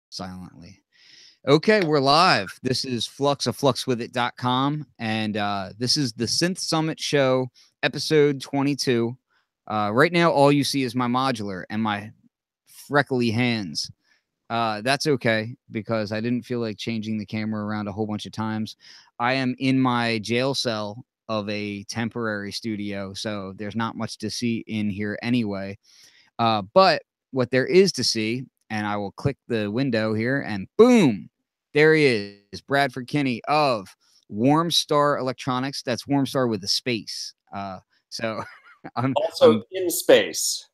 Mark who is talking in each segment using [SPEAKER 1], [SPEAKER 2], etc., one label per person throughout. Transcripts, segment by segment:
[SPEAKER 1] silently. Okay, we're live. This is Flux of Fluxwithit.com, and this is the Synth Summit Show, episode 22. Right now, all you see is my modular and my freckly hands. That's okay, because I didn't feel like changing the camera around a whole bunch of times. I am in my jail cell of a temporary studio, so there's not much to see in here anyway. But what there is to see, and I will click the window here, and boom, there he is, Bradford Kinney of Warm Star Electronics. That's Warm Star with a space. So I'm
[SPEAKER 2] also in space.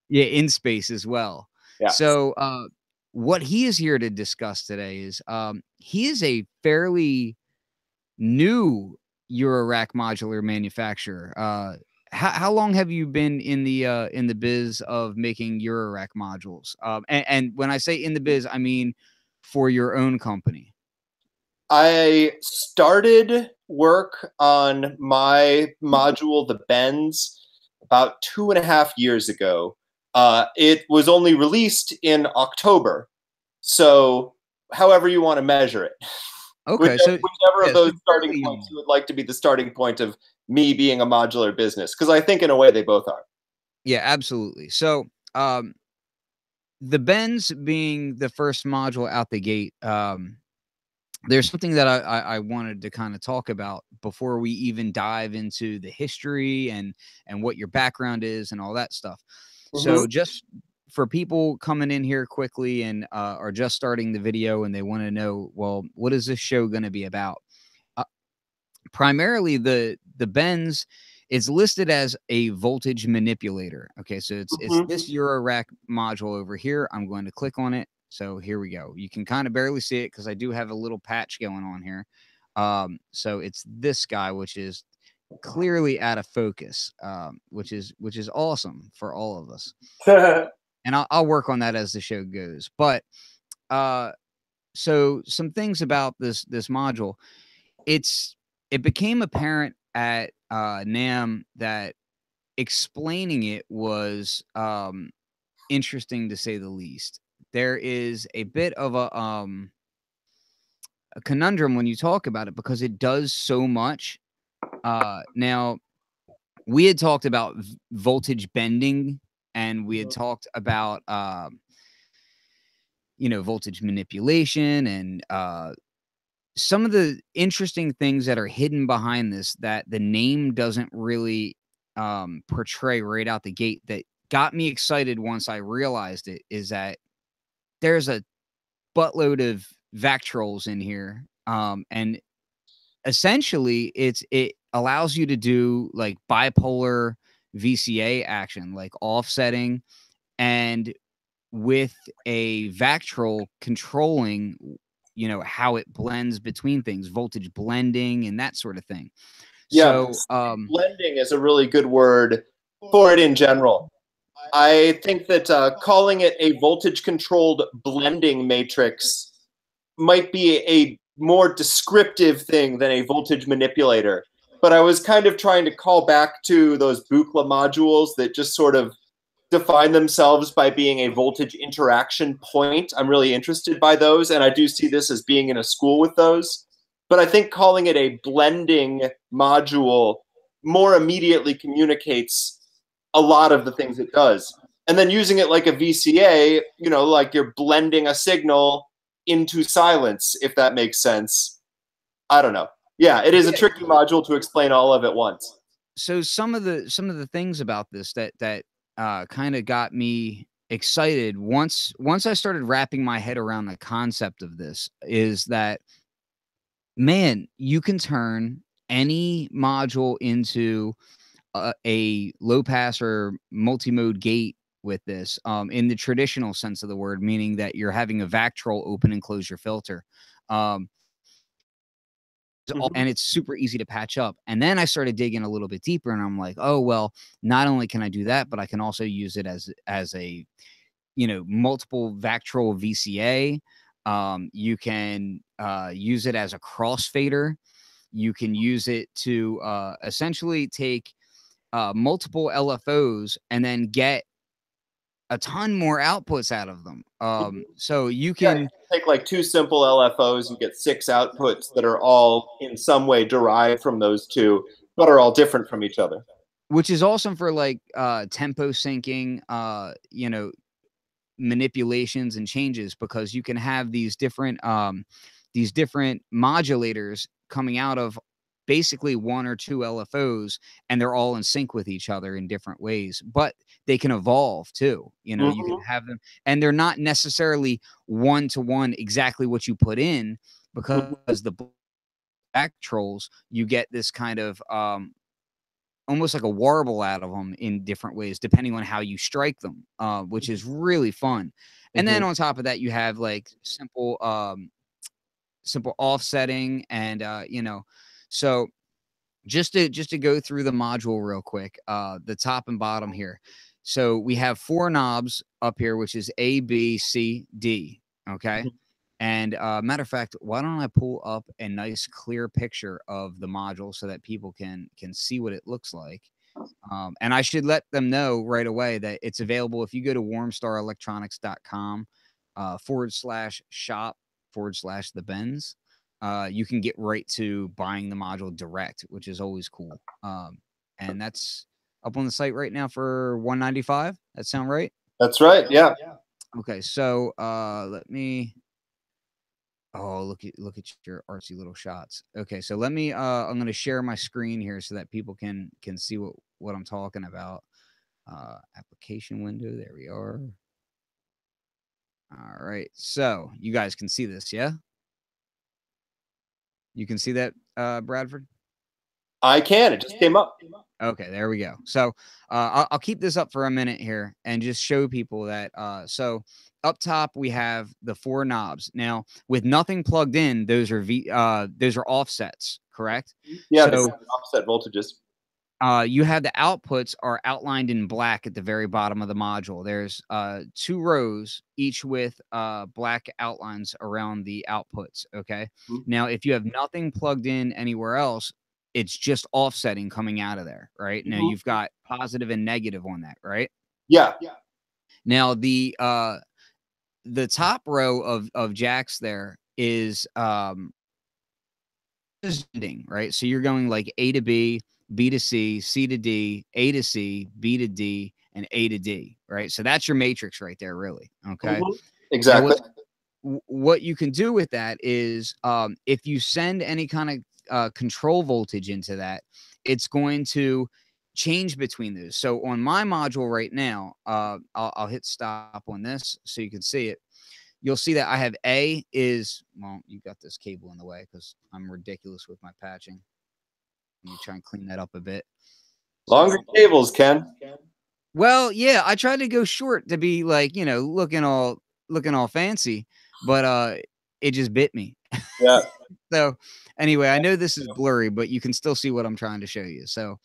[SPEAKER 1] Yeah, in space as well.
[SPEAKER 2] Yeah.
[SPEAKER 1] So what he is here to discuss today is he is a fairly new eurorack modular manufacturer. How long have you been in the biz of making eurorack modules? And when I say in the biz, I mean for your own company.
[SPEAKER 2] I started work on my module, the Benz, about 2.5 years ago. It was only released in October. So however you want to measure it.
[SPEAKER 1] Okay,
[SPEAKER 2] whichever of those starting points you would like to be the starting point of me being a modular business, because I think in a way they both are.
[SPEAKER 1] Yeah, absolutely. So the Benz being the first module out the gate, there's something that I wanted to kind of talk about before we even dive into the history and what your background is and all that stuff. Mm-hmm. So just for people coming in here quickly and are just starting the video and they want to know, well, what is this show going to be about? Primarily the Benz is listed as a voltage manipulator. Okay, so it's this eurorack module over here. I'm going to click on it. So here we go. You can kind of barely see it because I do have a little patch going on here. So it's this guy, which is clearly out of focus, which is awesome for all of us. And I'll work on that as the show goes. But so some things about this module. It became apparent at NAMM that explaining it was interesting to say the least. There is a bit of a conundrum when you talk about it because it does so much. Now, we had talked about voltage bending, and we had talked about voltage manipulation and some of the interesting things that are hidden behind this that the name doesn't really portray right out the gate that got me excited once I realized it is that there's a buttload of Vactrols in here. And essentially it allows you to do like bipolar VCA action, like offsetting, and with a Vactrol controlling, how it blends between things, voltage blending and that sort of thing.
[SPEAKER 2] Yeah, so, blending is a really good word for it in general. I think that calling it a voltage-controlled blending matrix might be a more descriptive thing than a voltage manipulator. But I was kind of trying to call back to those Buchla modules that just sort of define themselves by being a voltage interaction point. I'm really interested by those, and I do see this as being in a school with those. But I think calling it a blending module more immediately communicates a lot of the things it does. And then using it like a VCA, like you're blending a signal into silence, if that makes sense. I don't know. Yeah, it is a tricky module to explain all of at once.
[SPEAKER 1] So some of the things about this that kind of got me excited once I started wrapping my head around the concept of this is that, man, you can turn any module into a low pass or multi-mode gate with this in the traditional sense of the word, meaning that you're having a Vactrol open and close your filter. And it's super easy to patch up. And then I started digging a little bit deeper and I'm like, oh, well, not only can I do that, but I can also use it as a, multiple Vactrol VCA. You can use it as a crossfader. You can use it to essentially take multiple LFOs and then get a ton more outputs out of them. So you can
[SPEAKER 2] take like 2 simple LFOs and get 6 outputs that are all in some way derived from those 2, but are all different from each other.
[SPEAKER 1] Which is awesome for like tempo syncing, you know, manipulations and changes, because you can have these different modulators coming out of basically 1 or 2 LFOs, and they're all in sync with each other in different ways, but they can evolve too. You know, you can have them, and they're not necessarily one-to-one exactly what you put in, because the Vactrols, you get this kind of almost like a warble out of them in different ways, depending on how you strike them, which is really fun. And then on top of that, you have like simple offsetting, and you know, so just to go through the module real quick, the top and bottom here. So we have 4 knobs up here, which is A, B, C, D. Okay. And matter of fact, why don't I pull up a nice clear picture of the module so that people can see what it looks like. And I should let them know right away that it's available if you go to warmstarelectronics.com /shop/the Benz. You can get right to buying the module direct, which is always cool. And that's up on the site right now for $195. That sound right?
[SPEAKER 2] That's right. Yeah.
[SPEAKER 1] Okay, so let me. Oh, look at your artsy little shots. Okay, so let me. I'm going to share my screen here so that people can see what I'm talking about. Application window. There we are. All right, so you guys can see this, yeah? You can see that, Bradford?
[SPEAKER 2] I can. It just came up.
[SPEAKER 1] Okay, there we go. So I'll keep this up for a minute here and just show people that. So up top we have the 4 knobs. Now with nothing plugged in, those are offsets, correct?
[SPEAKER 2] Yeah, so offset voltages.
[SPEAKER 1] You have the outputs are outlined in black at the very bottom of the module. There's 2 rows, each with black outlines around the outputs. Okay. Now, if you have nothing plugged in anywhere else, it's just offsetting coming out of there, right? Now you've got positive and negative on that, right?
[SPEAKER 2] Yeah.
[SPEAKER 1] Now the top row of jacks there is right? So you're going like A to B, B to C, C to D, A to C, B to D, and A to D, right? So that's your matrix right there, really. Okay.
[SPEAKER 2] Exactly.
[SPEAKER 1] Now, what you can do with that is if you send any kind of control voltage into that, it's going to change between those. So on my module right now, I'll hit stop on this so you can see it. You'll see that I have A is, well, you got this cable in the way because I'm ridiculous with my patching. Let me try and clean that up a bit.
[SPEAKER 2] Longer cables, Ken.
[SPEAKER 1] Well, yeah, I tried to go short to be like, you know, looking all fancy, but it just bit me.
[SPEAKER 2] Yeah.
[SPEAKER 1] So anyway, I know this is blurry, but you can still see what I'm trying to show you. So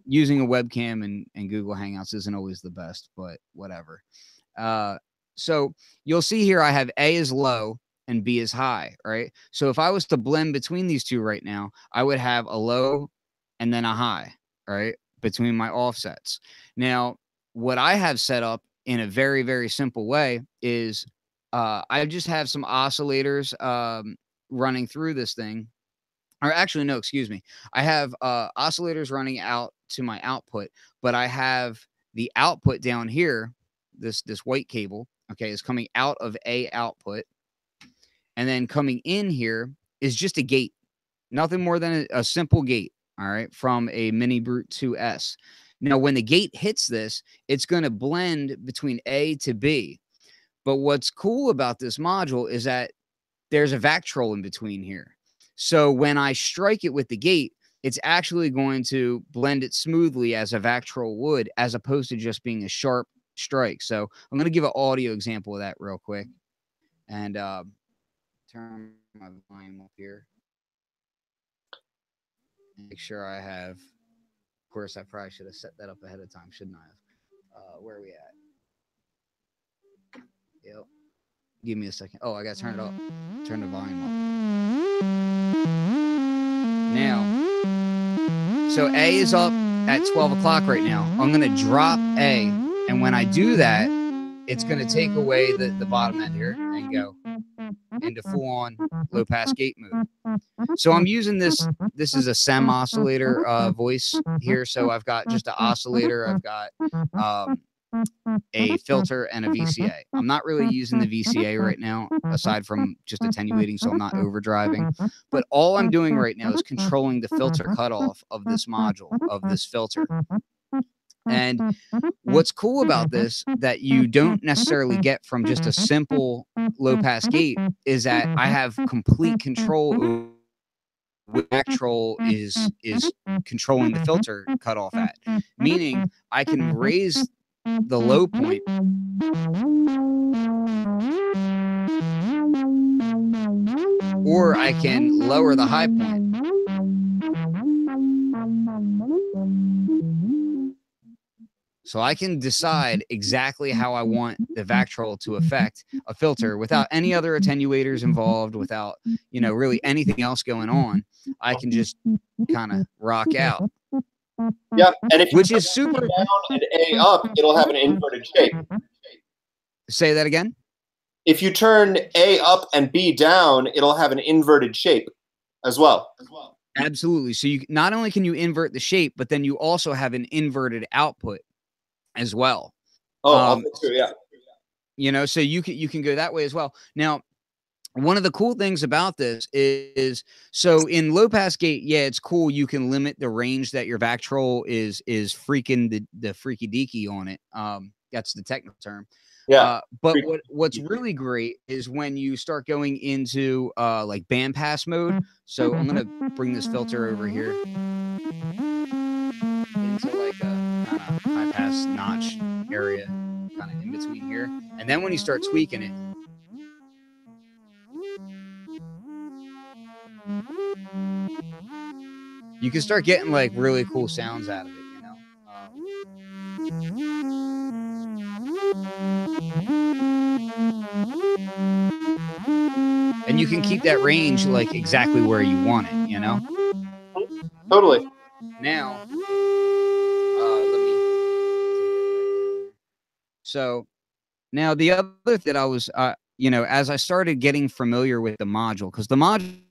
[SPEAKER 1] using a webcam and Google Hangouts isn't always the best, but whatever. So you'll see here I have A is low and B is high, right? So if I was to blend between these two right now, I would have a low and then a high, right? Between my offsets. Now, what I have set up in a very, very simple way is I just have some oscillators running through this thing. Or actually, no, excuse me. I have oscillators running out to my output, but I have the output down here, this white cable, okay, is coming out of A output. And then coming in here is just a gate. Nothing more than a simple gate, all right, from a Mini Brute 2S. Now, when the gate hits this, it's going to blend between A to B. But what's cool about this module is that there's a Vactrol in between here. So when I strike it with the gate, it's actually going to blend it smoothly as a Vactrol would, as opposed to just being a sharp strike. So I'm going to give an audio example of that real quick. And turn my volume up here. Make sure I have, of course, I probably should have set that up ahead of time, shouldn't I have? Where are we at? Yep. Give me a second. Oh, I got to turn it up. Turn the volume up. Now, so A is up at 12 o'clock right now. I'm going to drop A And when I do that, it's going to take away the bottom end here and go into full-on low-pass gate mode. So I'm using this. This is a SEM oscillator voice here. So I've got just an oscillator. I've got a filter and a VCA. I'm not really using the VCA right now, aside from just attenuating, so I'm not overdriving. But all I'm doing right now is controlling the filter cutoff of this module, of this filter. And what's cool about this that you don't necessarily get from just a simple low-pass gate is that I have complete control over what Vactrol is controlling the filter cutoff at, meaning I can raise the low point or I can lower the high point. So I can decide exactly how I want the Vactrol to affect a filter without any other attenuators involved, without, you know, really anything else going on. I can just kind of rock out.
[SPEAKER 2] Yep, and if you
[SPEAKER 1] which is super
[SPEAKER 2] down and A up, it'll have an inverted shape.
[SPEAKER 1] Say that again.
[SPEAKER 2] If you turn A up and B down, it'll have an inverted shape as well.
[SPEAKER 1] Absolutely. So you not only can you invert the shape, but then you also have an inverted output as well.
[SPEAKER 2] Oh, true, yeah.
[SPEAKER 1] You know, so you can go that way as well. Now, one of the cool things about this is so in low pass gate, yeah, it's cool. You can limit the range that your Vactrol is freaking the freaky deaky on it. That's the technical term.
[SPEAKER 2] Yeah.
[SPEAKER 1] But what's really great is when you start going into like bandpass mode. So I'm gonna bring this filter over here into like a kind of high pass notch area, kind of in between here. And then when you start tweaking it, you can start getting like really cool sounds out of it, you know. And you can keep that range like exactly where you want it, you know.
[SPEAKER 2] Totally.
[SPEAKER 1] Now, let me. So now the other thing that I was, you know, as I started getting familiar with the module, because the module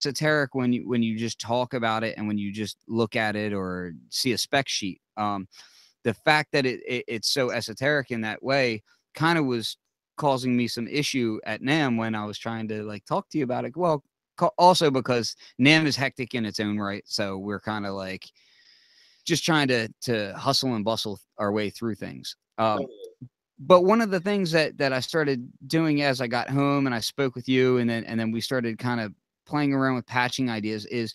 [SPEAKER 1] esoteric when you just talk about it and when you just look at it or see a spec sheet. The fact that it's so esoteric in that way kind of was causing me some issue at NAMM when I was trying to like talk to you about it. Well, also because NAMM is hectic in its own right, so we're kind of like just trying to hustle and bustle our way through things. But one of the things that I started doing as I got home and I spoke with you, and then we started kind of playing around with patching ideas, is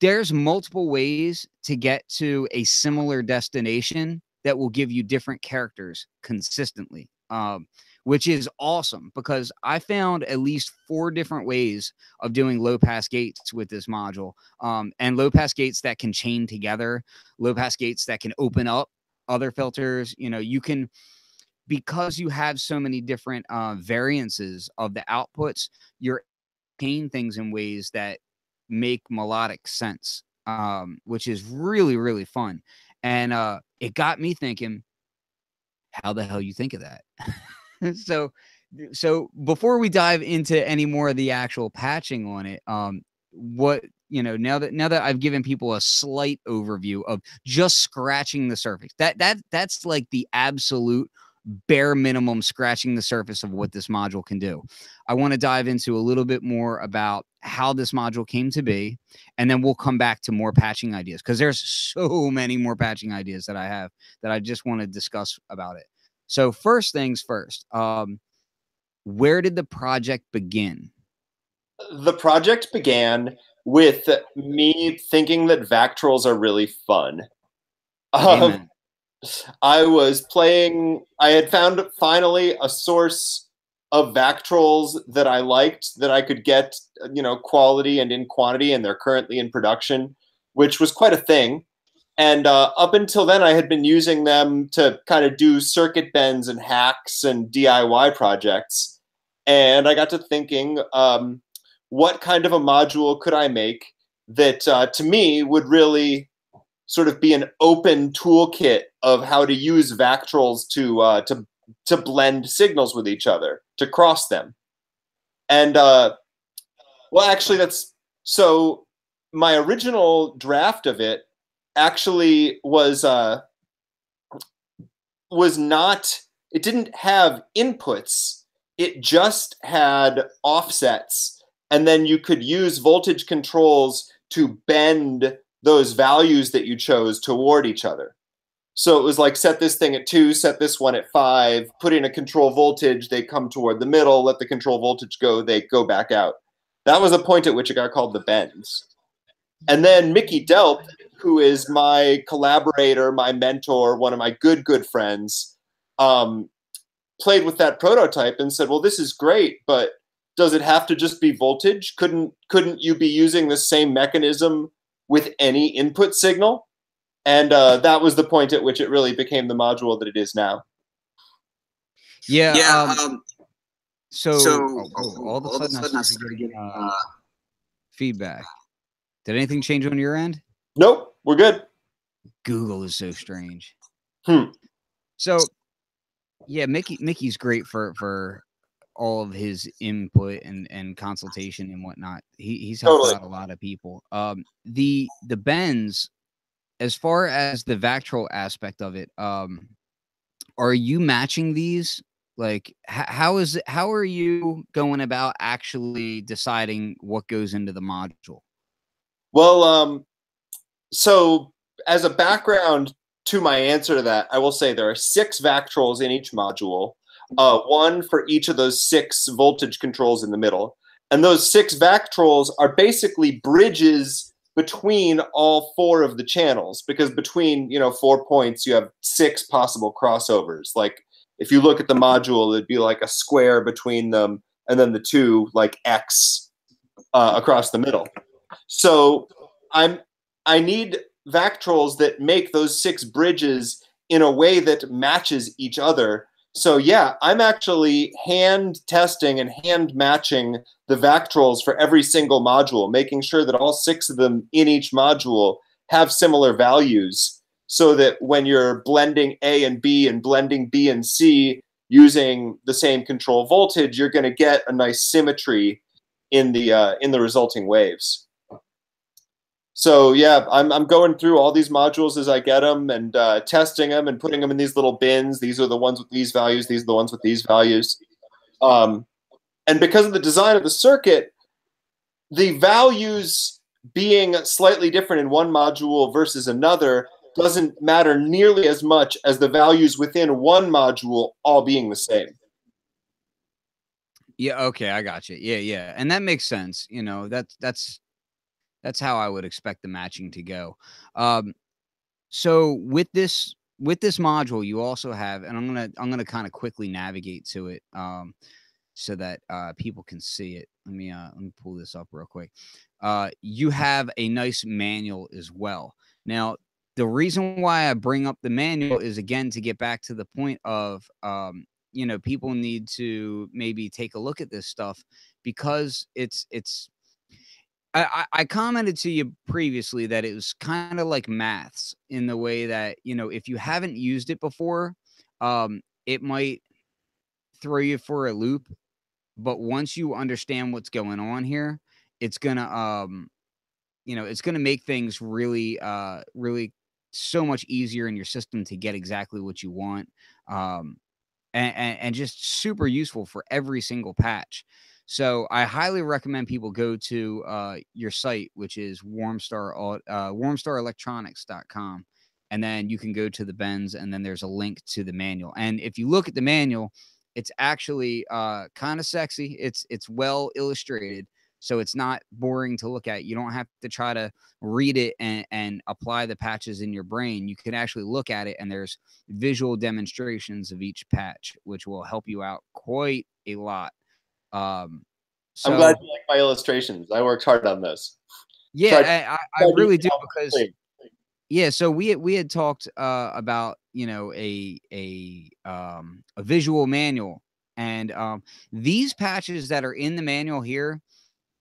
[SPEAKER 1] there's multiple ways to get to a similar destination that will give you different characters consistently, which is awesome because I found at least 4 different ways of doing low pass gates with this module, and low pass gates that can chain together, low pass gates that can open up other filters. You know, you can, because you have so many different variances of the outputs, you're chain things in ways that make melodic sense, which is really, really fun. And it got me thinking, how the hell you think of that? So before we dive into any more of the actual patching on it, what, you know, now that I've given people a slight overview of just scratching the surface, that's like the absolute bare minimum scratching the surface of what this module can do. I want to dive into a little bit more about how this module came to be, and then we'll come back to more patching ideas because there's so many more patching ideas that I have that I just want to discuss about it. So first things first, where did the project begin?
[SPEAKER 2] The project began with me thinking that Vactrols are really fun. I had found finally a source of Vactrols that I liked, that I could get, you know, quality and in quantity, and they're currently in production, which was quite a thing. And up until then, I had been using them to kind of do circuit bends and hacks and DIY projects. And I got to thinking, what kind of a module could I make that, to me, would really sort of be an open toolkit of how to use Vactrols to blend signals with each other, to cross them. And well, actually, that's so. My original draft of it actually was not. It didn't have inputs. It just had offsets, and then you could use voltage controls to bend those values that you chose toward each other. So it was like, set this thing at 2, set this one at 5, put in a control voltage, they come toward the middle, let the control voltage go, they go back out. That was the point at which it got called the bends. And then Mickey Delp, who is my collaborator, my mentor, one of my good friends, played with that prototype and said, well, this is great, but does it have to just be voltage? Couldn't you be using the same mechanism with any input signal? And that was the point at which it really became the module that it is now.
[SPEAKER 1] Yeah. So all of a sudden I started getting feedback. Did anything change on your end?
[SPEAKER 2] Nope, we're good.
[SPEAKER 1] Google is so strange. So yeah, Mickey's great for all of his input and consultation and whatnot. He's helped out a lot of people. The bends, as far as the Vactrol aspect of it, are you matching these? Like, how are you going about actually deciding what goes into the module?
[SPEAKER 2] Well, so as a background to my answer to that, I will say there are 6 Vactrols in each module, 1 for each of those 6 voltage controls in the middle. And those 6 Vactrols are basically bridges between all 4 of the channels, because between 4 points you have 6 possible crossovers. Like if you look at the module, it'd be like a square between them, and then the 2 like X across the middle. So I need Vactrols that make those 6 bridges in a way that matches each other. So yeah, I'm actually hand testing and hand matching the Vactrols for every single module, making sure that all 6 of them in each module have similar values, so that when you're blending A and B and blending B and C using the same control voltage, you're going to get a nice symmetry in the resulting waves. So yeah, I'm going through all these modules as I get them and testing them and putting them in these little bins. These are the ones with these values. These are the ones with these values. And because of the design of the circuit, the values being slightly different in one module versus another doesn't matter nearly as much as the values within one module all being the same.
[SPEAKER 1] Yeah. Okay. I got you. Yeah. And that makes sense. That's how I would expect the matching to go. So with this module, you also have, and I'm gonna kind of quickly navigate to it, so that people can see it. Let me pull this up real quick. You have a nice manual as well. Now, the reason why I bring up the manual is, again, to get back to the point of people need to maybe take a look at this stuff, because I commented to you previously that it was kind of like maths, in the way that, if you haven't used it before, it might throw you for a loop. But once you understand what's going on here, it's gonna it's gonna make things really really so much easier in your system to get exactly what you want, and just super useful for every single patch. So I highly recommend people go to your site, which is warmstarelectronics.com, and then you can go to the bends, and then there's a link to the manual. And if you look at the manual, it's actually kind of sexy. It's well illustrated, so it's not boring to look at. You don't have to try to read it and apply the patches in your brain. You can actually look at it, and there's visual demonstrations of each patch, which will help you out quite a lot.
[SPEAKER 2] I'm glad you like my illustrations. I worked hard on those.
[SPEAKER 1] Yeah, I really do, because yeah. So we had talked about a visual manual, and these patches that are in the manual here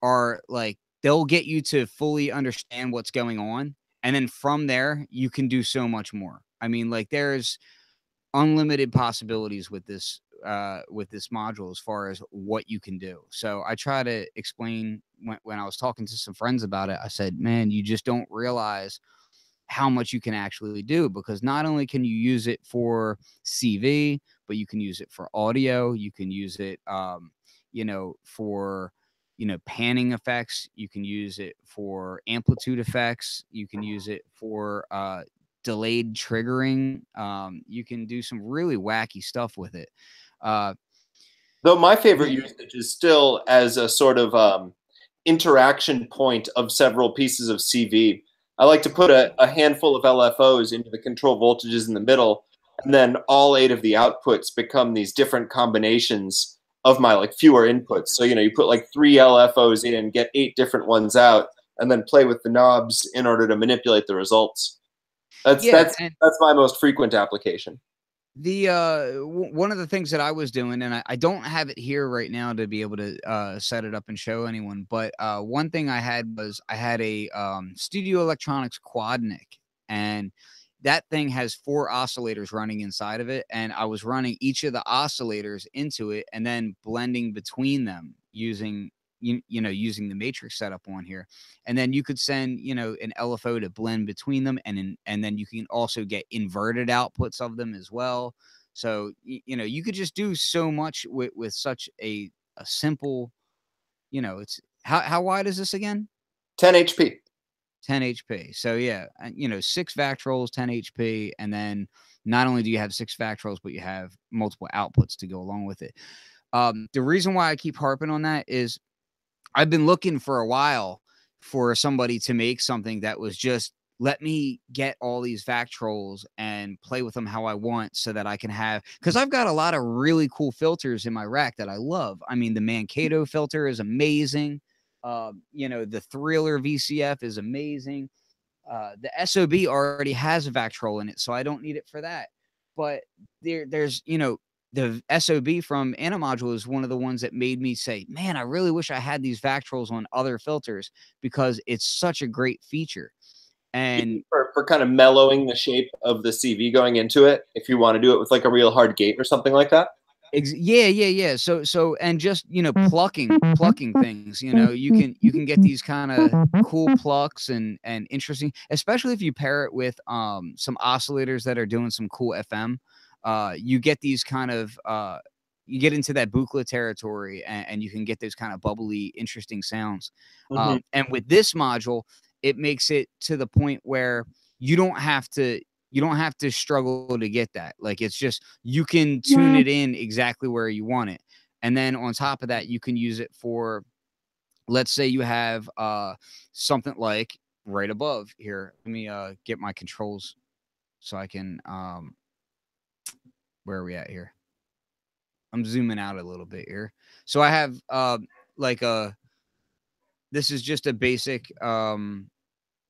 [SPEAKER 1] are like, they'll get you to fully understand what's going on, and then from there you can do so much more. I mean, like, there's unlimited possibilities with this module as far as what you can do. So I try to explain when I was talking to some friends about it, I said, man, you just don't realize how much you can actually do, because not only can you use it for CV, but you can use it for audio. You can use it, for, panning effects. You can use it for amplitude effects. You can use it for, delayed triggering. You can do some really wacky stuff with it.
[SPEAKER 2] Though my favorite usage is still as a sort of interaction point of several pieces of CV. I like to put a handful of LFOs into the control voltages in the middle, and then all 8 of the outputs become these different combinations of my like fewer inputs. So, you put like 3 LFOs in, get 8 different ones out, and then play with the knobs in order to manipulate the results. That's my most frequent application.
[SPEAKER 1] One of the things that I was doing, and I don't have it here right now to be able to set it up and show anyone, but one thing I had was I had a Studio Electronics Quadnic, and that thing has 4 oscillators running inside of it, and I was running each of the oscillators into it and then blending between them using using the matrix setup on here. And then you could send, an LFO to blend between them, and then you can also get inverted outputs of them as well. So, you could just do so much with such a simple, it's how wide is this again?
[SPEAKER 2] 10 HP.
[SPEAKER 1] 10 HP. So yeah, 6 Vactrols, 10 HP. And then not only do you have 6 Vactrols, but you have multiple outputs to go along with it. The reason why I keep harping on that is I've been looking for a while for somebody to make something that was just, let me get all these Vactrols and play with them how I want, so that I can have, because I've got a lot of really cool filters in my rack that I love. I mean, the Mankato filter is amazing. The Thriller VCF is amazing. The SOB already has a Vactrol in it, so I don't need it for that. But there's, the SOB from Anamodule is one of the ones that made me say, man, I really wish I had these Vactrols on other filters, because it's such a great feature. And
[SPEAKER 2] for kind of mellowing the shape of the CV going into it, if you want to do it with like a real hard gate or something like that.
[SPEAKER 1] Yeah. So, and just, plucking things, you can get these kind of cool plucks and interesting, especially if you pair it with some oscillators that are doing some cool FM. You get these kind of you get into that buchla territory, and you can get those kind of bubbly, interesting sounds.
[SPEAKER 2] Mm-hmm.
[SPEAKER 1] And with this module, it makes it to the point where you don't have to struggle to get that. Like, it's just, you can tune it in exactly where you want it. And then on top of that, you can use it for, let's say you have something like right above here. Let me get my controls so I can where are we at here? I'm zooming out a little bit here. So I have this is just a basic semi-modular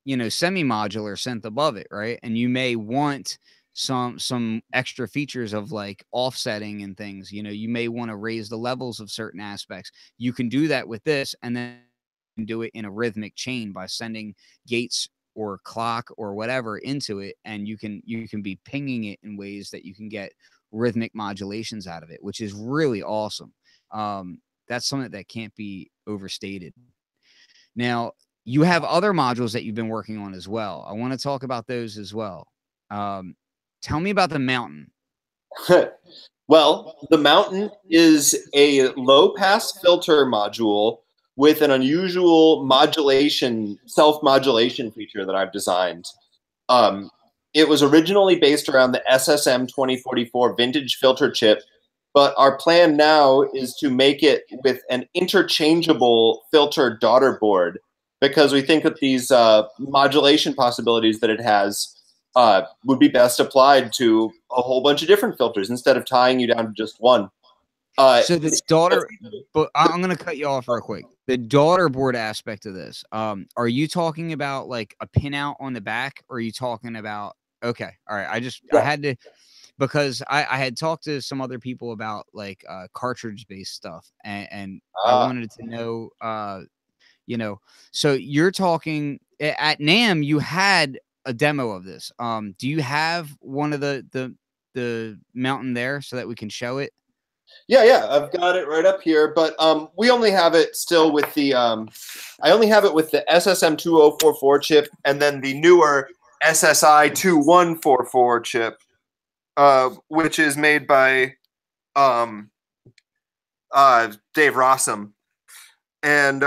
[SPEAKER 1] synth above it, right? And you may want some extra features of like offsetting and things. You may want to raise the levels of certain aspects. You can do that with this, and then do it in a rhythmic chain by sending gates or clock or whatever into it, and you can be pinging it in ways that you can get rhythmic modulations out of it, which is really awesome. That's something that can't be overstated. Now, you have other modules that you've been working on as well. I want to talk about those as well. Tell me about the Mountain.
[SPEAKER 2] Well, the Mountain is a low-pass filter module with an unusual self-modulation feature that I've designed. It was originally based around the SSM 2044 vintage filter chip, but our plan now is to make it with an interchangeable filter daughter board, because we think that these modulation possibilities that it has would be best applied to a whole bunch of different filters instead of tying you down to just one.
[SPEAKER 1] So the daughter, but I'm going to cut you off real quick. The daughter board aspect of this, are you talking about like a pinout on the back, or are you talking about, okay, all right. I had to, because I had talked to some other people about like cartridge based stuff, and I wanted to know, so you're talking at NAMM, you had a demo of this. Do you have one of the mountain there so that we can show it?
[SPEAKER 2] Yeah, I've got it right up here, but we only have it still with the I only have it with the SSM 2044 chip and then the newer SSI 2144 chip, which is made by Dave Rossum. And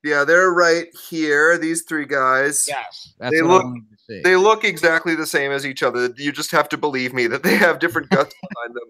[SPEAKER 2] yeah, they're right here. These three guys.
[SPEAKER 1] Yes, that's what I wanted to see.
[SPEAKER 2] They look exactly the same as each other. You just have to believe me that they have different guts behind them.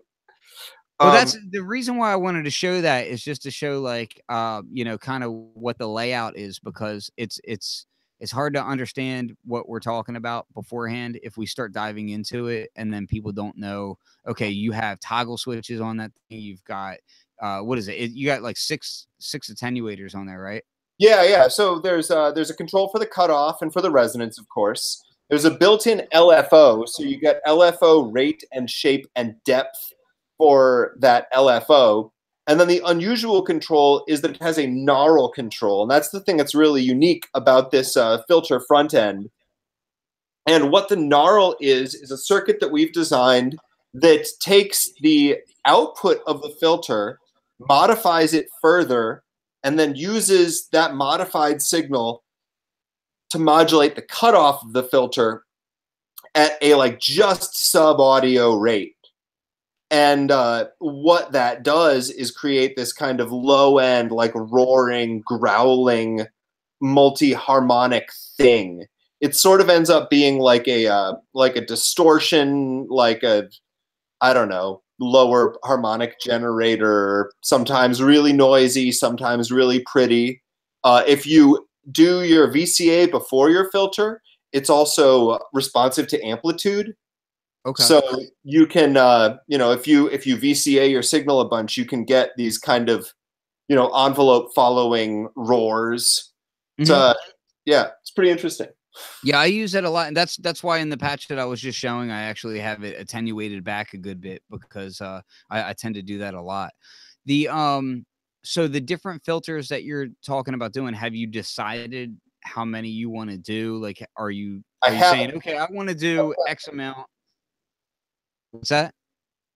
[SPEAKER 1] Well, that's the reason why I wanted to show that, is just to show, like, you know, kind of what the layout is, because it's hard to understand what we're talking about beforehand if we start diving into it, and then people don't know. Okay, you have toggle switches on that thing. You've got what is it? You got like six attenuators on there, right?
[SPEAKER 2] Yeah. So there's a control for the cutoff and for the resonance, of course. There's a built-in LFO, so you get LFO rate and shape and depth for that LFO. And then the unusual control is that it has a gnarl control. And that's the thing that's really unique about this filter front end. And what the gnarl is a circuit that we've designed that takes the output of the filter, modifies it further, and then uses that modified signal to modulate the cutoff of the filter at a like just sub-audio rate. And what that does is create this kind of low-end, like roaring, growling, multi-harmonic thing. It sort of ends up being like a distortion, like a, I don't know, lower harmonic generator, sometimes really noisy, sometimes really pretty. If you do your VCA before your filter, it's also responsive to amplitude.
[SPEAKER 1] Okay.
[SPEAKER 2] So you can, you know, if you VCA your signal a bunch, you can get these kind of, you know, envelope following roars. So yeah, it's pretty interesting.
[SPEAKER 1] Yeah, I use that a lot, and that's why in the patch that I was just showing, I actually have it attenuated back a good bit, because I tend to do that a lot. The so the different filters that you're talking about doing, have you decided how many you want to do? Like, are you saying, okay, I want to do X amount? What's that?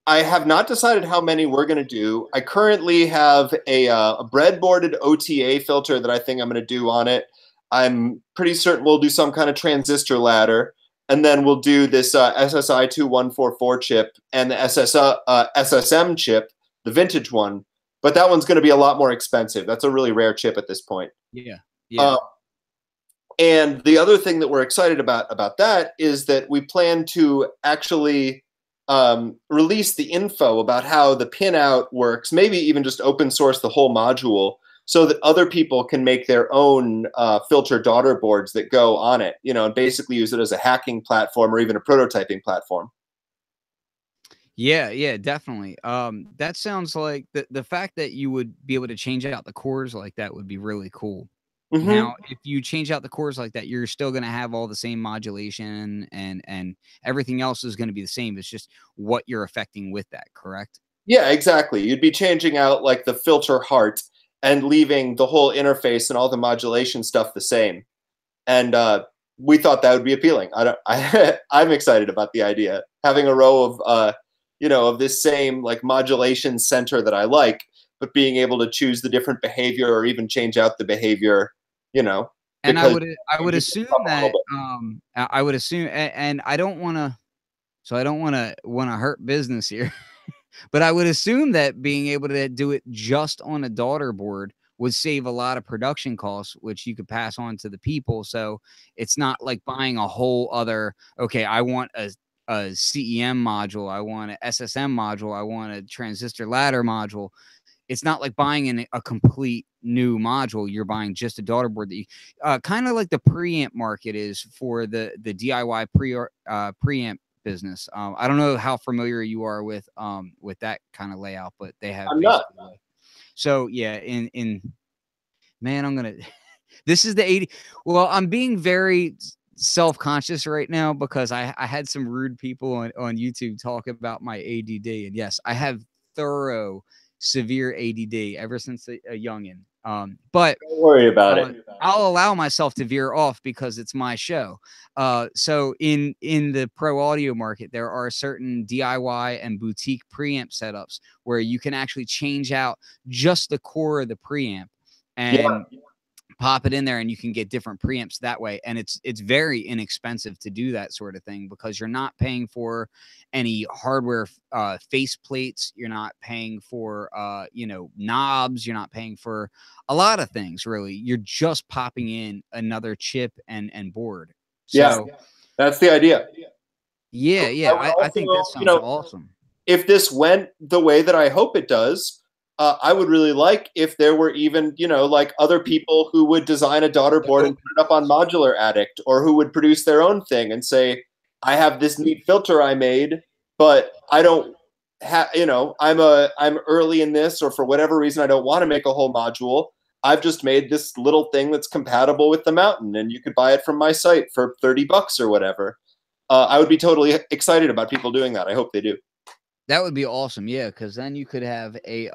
[SPEAKER 2] I have not decided how many we're going to do. I currently have a breadboarded OTA filter that I think I'm going to do on it. I'm pretty certain we'll do some kind of transistor ladder, and then we'll do this SSI 2144 chip and the SSM chip, the vintage one. But that one's going to be a lot more expensive. That's a really rare chip at this point.
[SPEAKER 1] Yeah.
[SPEAKER 2] And the other thing that we're excited about that is that we plan to actually release the info about how the pinout works, maybe even just open source the whole module, so that other people can make their own filter daughter boards that go on it, you know, and basically use it as a hacking platform or even a prototyping platform.
[SPEAKER 1] Yeah, definitely. That sounds like the fact that you would be able to change out the cores like that would be really cool. Now, if you change out the cores like that, you're still going to have all the same modulation, and everything else is going to be the same. It's just what you're affecting with that, correct?
[SPEAKER 2] Yeah, exactly. You'd be changing out like the filter heart and leaving the whole interface and all the modulation stuff the same. And we thought that would be appealing. I'm excited about the idea. Having a row of, you know, of this same like modulation center that I like, but being able to choose the different behavior or even change out the behavior, you know.
[SPEAKER 1] And I would assume that I would assume, and I don't want to, so I don't want to hurt business here, but I would assume that being able to do it just on a daughter board would save a lot of production costs, which you could pass on to the people. So it's not like buying a whole other, okay, I want a CEM module, I want an SSM module, I want a transistor ladder module. It's not like buying a complete new module. You're buying just a daughter board that you kind of like the preamp market is for the DIY preamp business. I don't know how familiar you are with that kind of layout, but they have.
[SPEAKER 2] I'm not.
[SPEAKER 1] So yeah, in man, I'm gonna. This is the 80. Well, I'm being very self-conscious right now because I had some rude people on YouTube talk about my ADD, and yes, I have severe ADD ever since a youngin. But
[SPEAKER 2] don't worry about it.
[SPEAKER 1] I'll allow myself to veer off because it's my show. So in the pro audio market, there are certain DIY and boutique preamp setups where you can actually change out just the core of the preamp and pop it in there, and you can get different preamps that way. And it's very inexpensive to do that sort of thing because you're not paying for any hardware face plates. You're not paying for knobs. You're not paying for a lot of things, really. You're just popping in another chip and board. So
[SPEAKER 2] that's the idea.
[SPEAKER 1] Yeah. I think that sounds awesome.
[SPEAKER 2] If this went the way that I hope it does, I would really like if there were even, like other people who would design a daughter board and put it up on Modular Addict, or who would produce their own thing and say, I have this neat filter I made, but I don't have, I'm early in this, or for whatever reason, I don't want to make a whole module. I've just made this little thing that's compatible with the Mountain, and you could buy it from my site for $30 or whatever. I would be totally excited about people doing that. I hope they do.
[SPEAKER 1] That would be awesome. Yeah, because then you could have a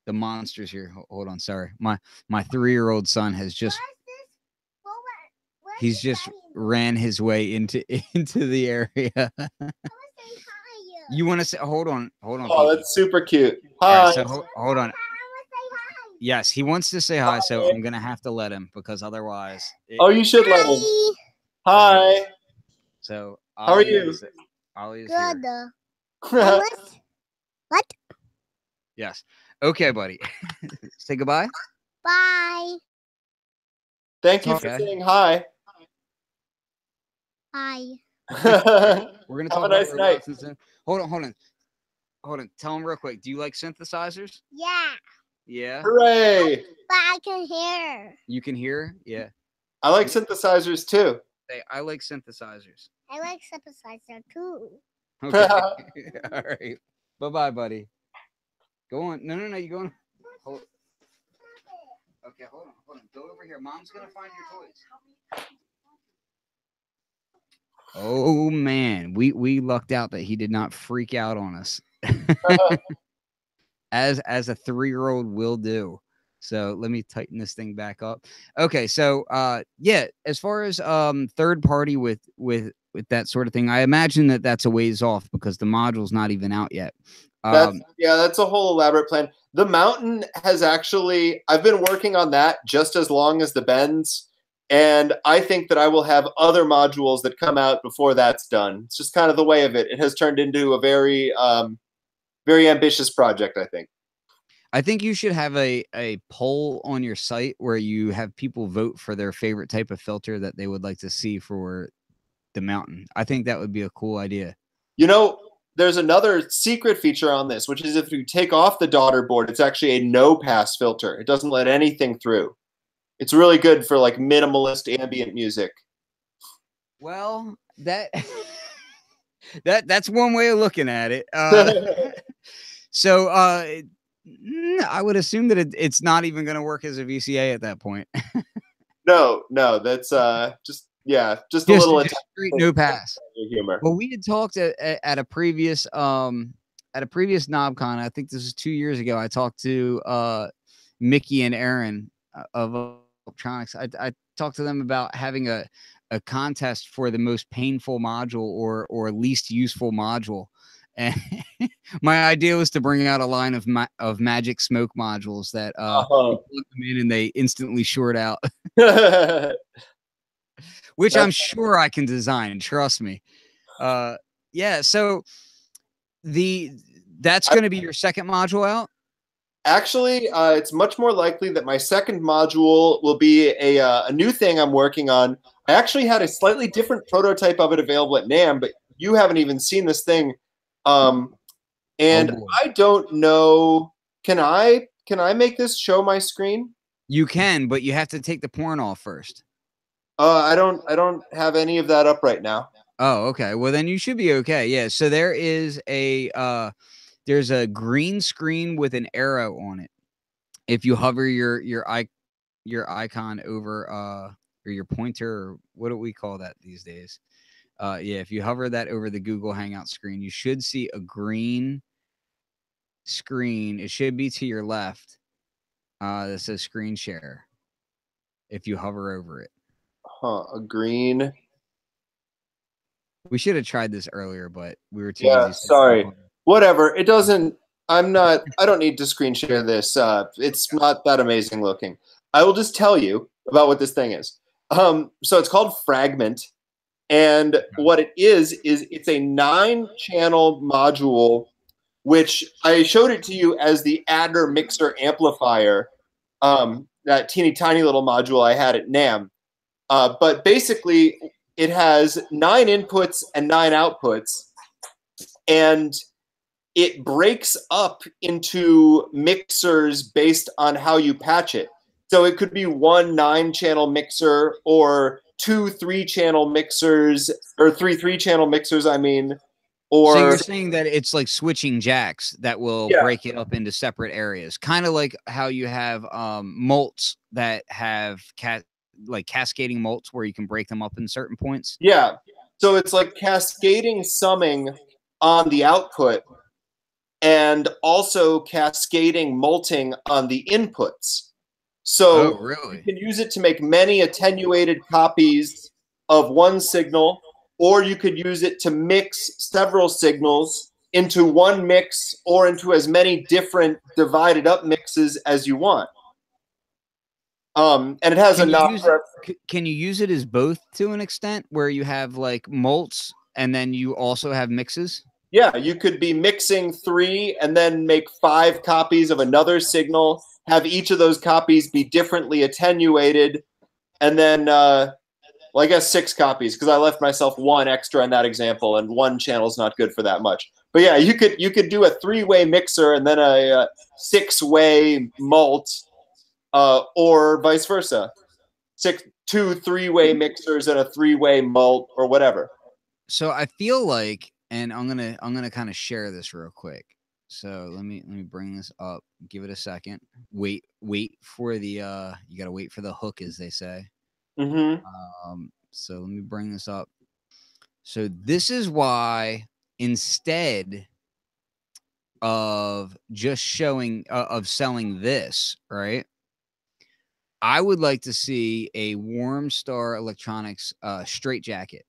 [SPEAKER 1] the monster's here. Hold on, sorry. My 3-year-old son has just he's just ran his way into the area. You want to say hold on.
[SPEAKER 2] Oh,
[SPEAKER 1] people.
[SPEAKER 2] That's super cute. Hi.
[SPEAKER 1] Right, so hold on. Yes, he wants to say hi, so I'm gonna have to let him because otherwise
[SPEAKER 2] you should let him. Hi.
[SPEAKER 1] So
[SPEAKER 2] how are you?
[SPEAKER 1] Ollie is
[SPEAKER 3] Good.
[SPEAKER 1] here.
[SPEAKER 3] What?
[SPEAKER 1] Yes. Okay, buddy. Say goodbye.
[SPEAKER 3] Bye.
[SPEAKER 2] Thank you for saying hi.
[SPEAKER 3] Hi.
[SPEAKER 1] We're gonna talk
[SPEAKER 2] Have a nice night.
[SPEAKER 1] Hold on. Tell him real quick. Do you like synthesizers?
[SPEAKER 3] Yeah.
[SPEAKER 1] Yeah.
[SPEAKER 2] Hooray!
[SPEAKER 3] But I can hear.
[SPEAKER 1] You can hear? Yeah.
[SPEAKER 2] I like synthesizers too.
[SPEAKER 1] Hey, I like synthesizers.
[SPEAKER 3] I like synthesizer too.
[SPEAKER 1] Okay. All right. Bye-bye, buddy. Go on. No. You go on. Hold. Okay, hold on. Go over here. Mom's gonna find your toys. Oh man, we lucked out that he did not freak out on us. As a 3-year-old will do. So let me tighten this thing back up. Okay, so as far as third party with that sort of thing, I imagine that's a ways off because the module's not even out yet.
[SPEAKER 2] That's a whole elaborate plan. The Mountain has actually, I've been working on that just as long as the Bends, and I think that I will have other modules that come out before that's done. It's just kind of the way of it. It has turned into a very very ambitious project, I think.
[SPEAKER 1] I think you should have a poll on your site where you have people vote for their favorite type of filter that they would like to see for the Mountain. I think that would be a cool idea.
[SPEAKER 2] There's another secret feature on this, which is if you take off the daughter board, it's actually a no-pass filter. It doesn't let anything through. It's really good for like minimalist ambient music.
[SPEAKER 1] Well, that's one way of looking at it. So I would assume that it's not even going to work as a VCA at that point.
[SPEAKER 2] No, that's just a little
[SPEAKER 1] straight no pass
[SPEAKER 2] humor.
[SPEAKER 1] Well, we had talked at a previous NobCon. I think this was 2 years ago. I talked to Mickey and Aaron of Electronics. I talked to them about having a contest for the most painful module or least useful module. And my idea was to bring out a line of Magic Smoke modules that you plug them in and they instantly short out. Which I'm sure I can design. Trust me. So that's going to be your second module out?
[SPEAKER 2] Actually, it's much more likely that my second module will be a new thing I'm working on. I actually had a slightly different prototype of it available at NAMM, but you haven't even seen this thing. I don't know. Can I make this show my screen?
[SPEAKER 1] You can, but you have to take the porn off first.
[SPEAKER 2] I don't have any of that up right now.
[SPEAKER 1] Oh, okay. Well, then you should be okay. Yeah. So there is there's a green screen with an arrow on it. If you hover your icon over or your pointer, or what do we call that these days? If you hover that over the Google Hangout screen, you should see a green screen. It should be to your left. That says screen share. If you hover over it.
[SPEAKER 2] A green.
[SPEAKER 1] We should have tried this earlier, but we were too
[SPEAKER 2] Yeah,
[SPEAKER 1] easy.
[SPEAKER 2] sorry. Whatever. It doesn't. I don't need to screen share this. It's not that amazing looking. I will just tell you about what this thing is. So it's called Fragment, and what it is it's a 9-channel module, which I showed it to you as the adder mixer amplifier. That teeny tiny little module I had at NAMM. But basically, it has 9 inputs and 9 outputs, and it breaks up into mixers based on how you patch it. So it could be 1 9-channel mixer, or 2 3-channel mixers, or 3 3-channel mixers, I mean. Or,
[SPEAKER 1] so you're saying that it's like switching jacks that will break it up into separate areas, kind of like how you have mults that have cascading mults where you can break them up in certain points.
[SPEAKER 2] Yeah. So it's like cascading summing on the output and also cascading multing on the inputs. So
[SPEAKER 1] really?
[SPEAKER 2] You can use it to make many attenuated copies of one signal, or you could use it to mix several signals into one mix or into as many different divided up mixes as you want. And it has
[SPEAKER 1] can you use it as both to an extent, where you have like mults and then you also have mixes?
[SPEAKER 2] Yeah, you could be mixing 3 and then make 5 copies of another signal, have each of those copies be differently attenuated, and then, well, I guess 6 copies, because I left myself 1 extra in that example, and 1 channel is not good for that much. But yeah, you could do a 3-way mixer and then a 6-way mult, or vice versa. 2 3-way mixers and a 3-way mult, or whatever.
[SPEAKER 1] So I feel like, and I'm gonna kind of share this real quick. So let me bring this up. Give it a second. Wait for the you gotta wait for the hook, as they say. So let me bring this up. So this is why, instead of just showing of selling this, right, I would like to see a Warm Star Electronics straight jacket.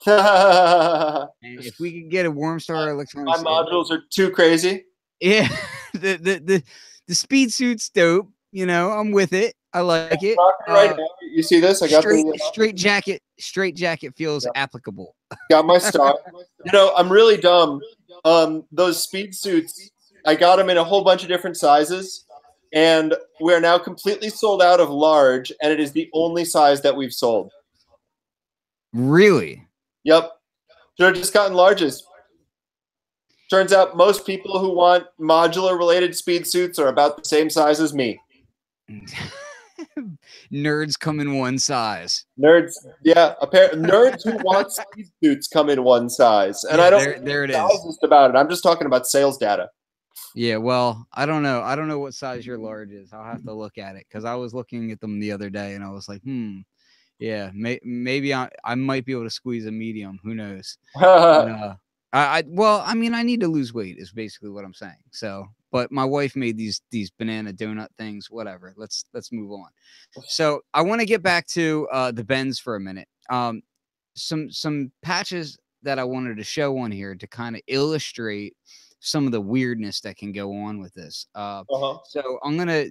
[SPEAKER 1] And if we could get a Warm Star Electronics,
[SPEAKER 2] my modules are too crazy.
[SPEAKER 1] Yeah, the speed suit's dope. You know, I'm with it. I like it.
[SPEAKER 2] Right now. You see this? I got
[SPEAKER 1] straight jacket. Straight jacket feels applicable.
[SPEAKER 2] Got my star. You know, I'm really dumb. Those speed suits, I got them in a whole bunch of different sizes, and we're now completely sold out of large, and it is the only size that we've sold.
[SPEAKER 1] Really?
[SPEAKER 2] Yep. Should have just gotten larges. Turns out most people who want modular-related speed suits are about the same size as me.
[SPEAKER 1] Nerds come in one size.
[SPEAKER 2] Nerds, yeah. Nerds who want speed suits come in one size. And I don't
[SPEAKER 1] there it
[SPEAKER 2] is about it. I'm just talking about sales data.
[SPEAKER 1] Yeah, well, I don't know. I don't know what size your large is. I'll have to look at it, because I was looking at them the other day and I was like, yeah, maybe I might be able to squeeze a medium. Who knows? Well, I mean, I need to lose weight is basically what I'm saying. So, but my wife made these banana donut things. Whatever. Let's move on. So I want to get back to the bends for a minute. Some patches that I wanted to show on here to kind of illustrate some of the weirdness that can go on with this. So I'm gonna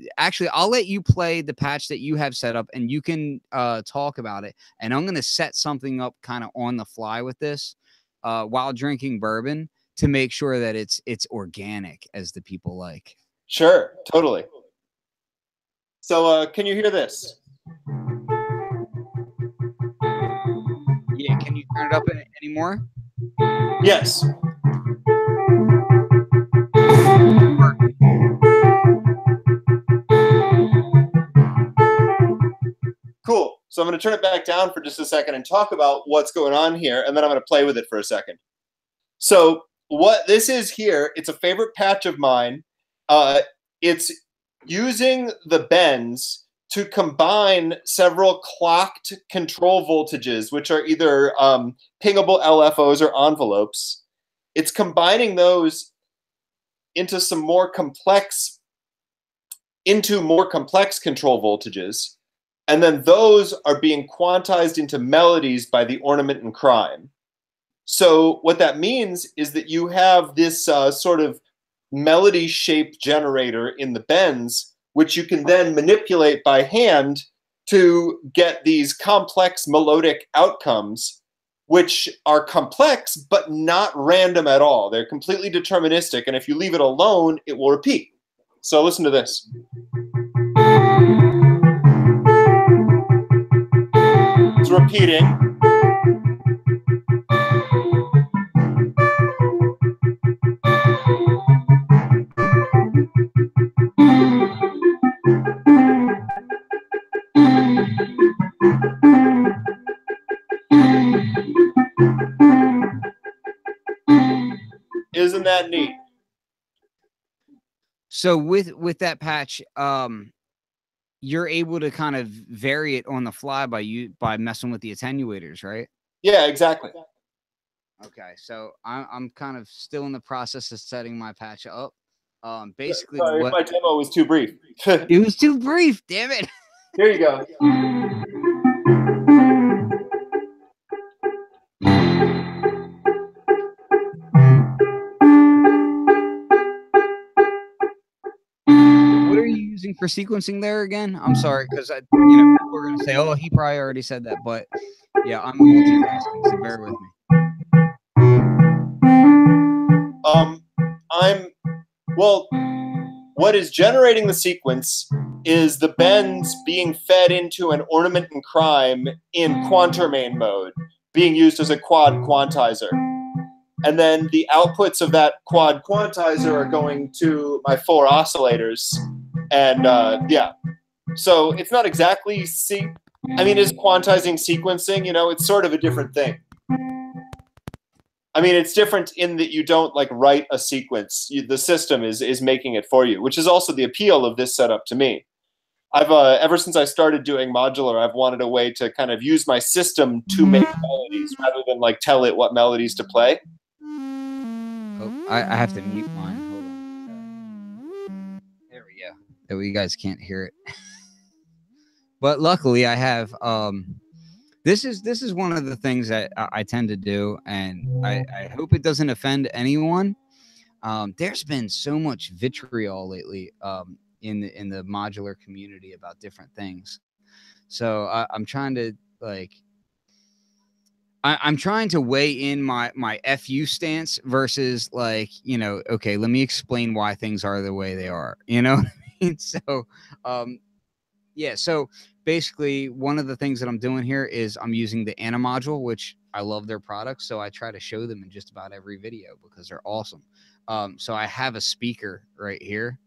[SPEAKER 1] I'll let you play the patch that you have set up, and you can talk about it. And I'm gonna set something up kind of on the fly with this. While drinking bourbon, to make sure that it's organic, as the people like.
[SPEAKER 2] Sure, totally. So can you hear this?
[SPEAKER 1] Yeah, can you turn it up any more?
[SPEAKER 2] Yes. Cool. So I'm going to turn it back down for just a second and talk about what's going on here, and then I'm going to play with it for a second. So what this is here, it's a favorite patch of mine. It's using the bends to combine several clocked control voltages, which are either pingable LFOs or envelopes. It's combining those into some more complex into more complex control voltages, and then those are being quantized into melodies by the ornament and crime. So what that means is that you have this sort of melody-shaped generator in the bends, which you can then manipulate by hand to get these complex melodic outcomes, which are complex but not random at all. They're completely deterministic, and if you leave it alone, it will repeat. So listen to this. It's repeating. Isn't that neat?
[SPEAKER 1] So with that patch, you're able to kind of vary it on the fly by messing with the attenuators, right?
[SPEAKER 2] Yeah, exactly.
[SPEAKER 1] Okay, so I'm kind of still in the process of setting my patch up. Basically,
[SPEAKER 2] Sorry, my demo was too brief.
[SPEAKER 1] It was too brief. Damn it.
[SPEAKER 2] Here you go.
[SPEAKER 1] What are you using for sequencing there again? I'm sorry, because people are going to say, "Oh, he probably already said that," but yeah, I'm multitasking, so bear with me.
[SPEAKER 2] What is generating the sequence is the bends being fed into an ornament and crime in quantermain mode, being used as a quad quantizer. And then the outputs of that quad quantizer are going to my 4 oscillators. And yeah, so it's not exactly is quantizing sequencing, it's sort of a different thing. I mean, it's different in that you don't like write a sequence. The system is making it for you, which is also the appeal of this setup to me. I've ever since I started doing modular, I've wanted a way to kind of use my system to make melodies rather than like tell it what melodies to play.
[SPEAKER 1] Oh, I have to mute mine. Hold on. There we go. That way you guys can't hear it. But luckily, I have This is one of the things that I tend to do, and I hope it doesn't offend anyone. There's been so much vitriol lately in the modular community about different things. So I'm trying to I'm trying to weigh in my FU stance versus okay, let me explain why things are the way they are. You know what I mean? So yeah, so basically one of the things that I'm doing here is I'm using the Ana module, which I love their products. So I try to show them in just about every video because they're awesome. So I have a speaker right here.